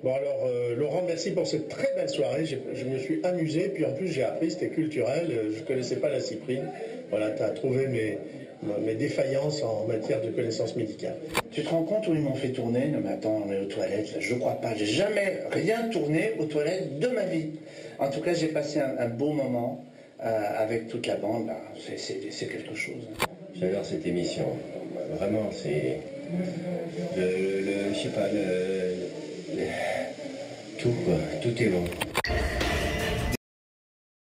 Bon alors, Laurent, merci pour cette très belle soirée. Je me suis amusé, puis en plus j'ai appris, c'était culturel. Je connaissais pas la cyprine. Voilà, tu as trouvé mes défaillances en matière de connaissances médicales. Tu te rends compte où ils m'ont fait tourner? Non mais attends, on est aux toilettes, là, je crois pas. J'ai jamais rien tourné aux toilettes de ma vie. En tout cas, j'ai passé un beau moment avec toute la bande. Là. C'est quelque chose. J'adore cette émission. Vraiment, c'est... je sais pas, tout quoi. Tout est bon.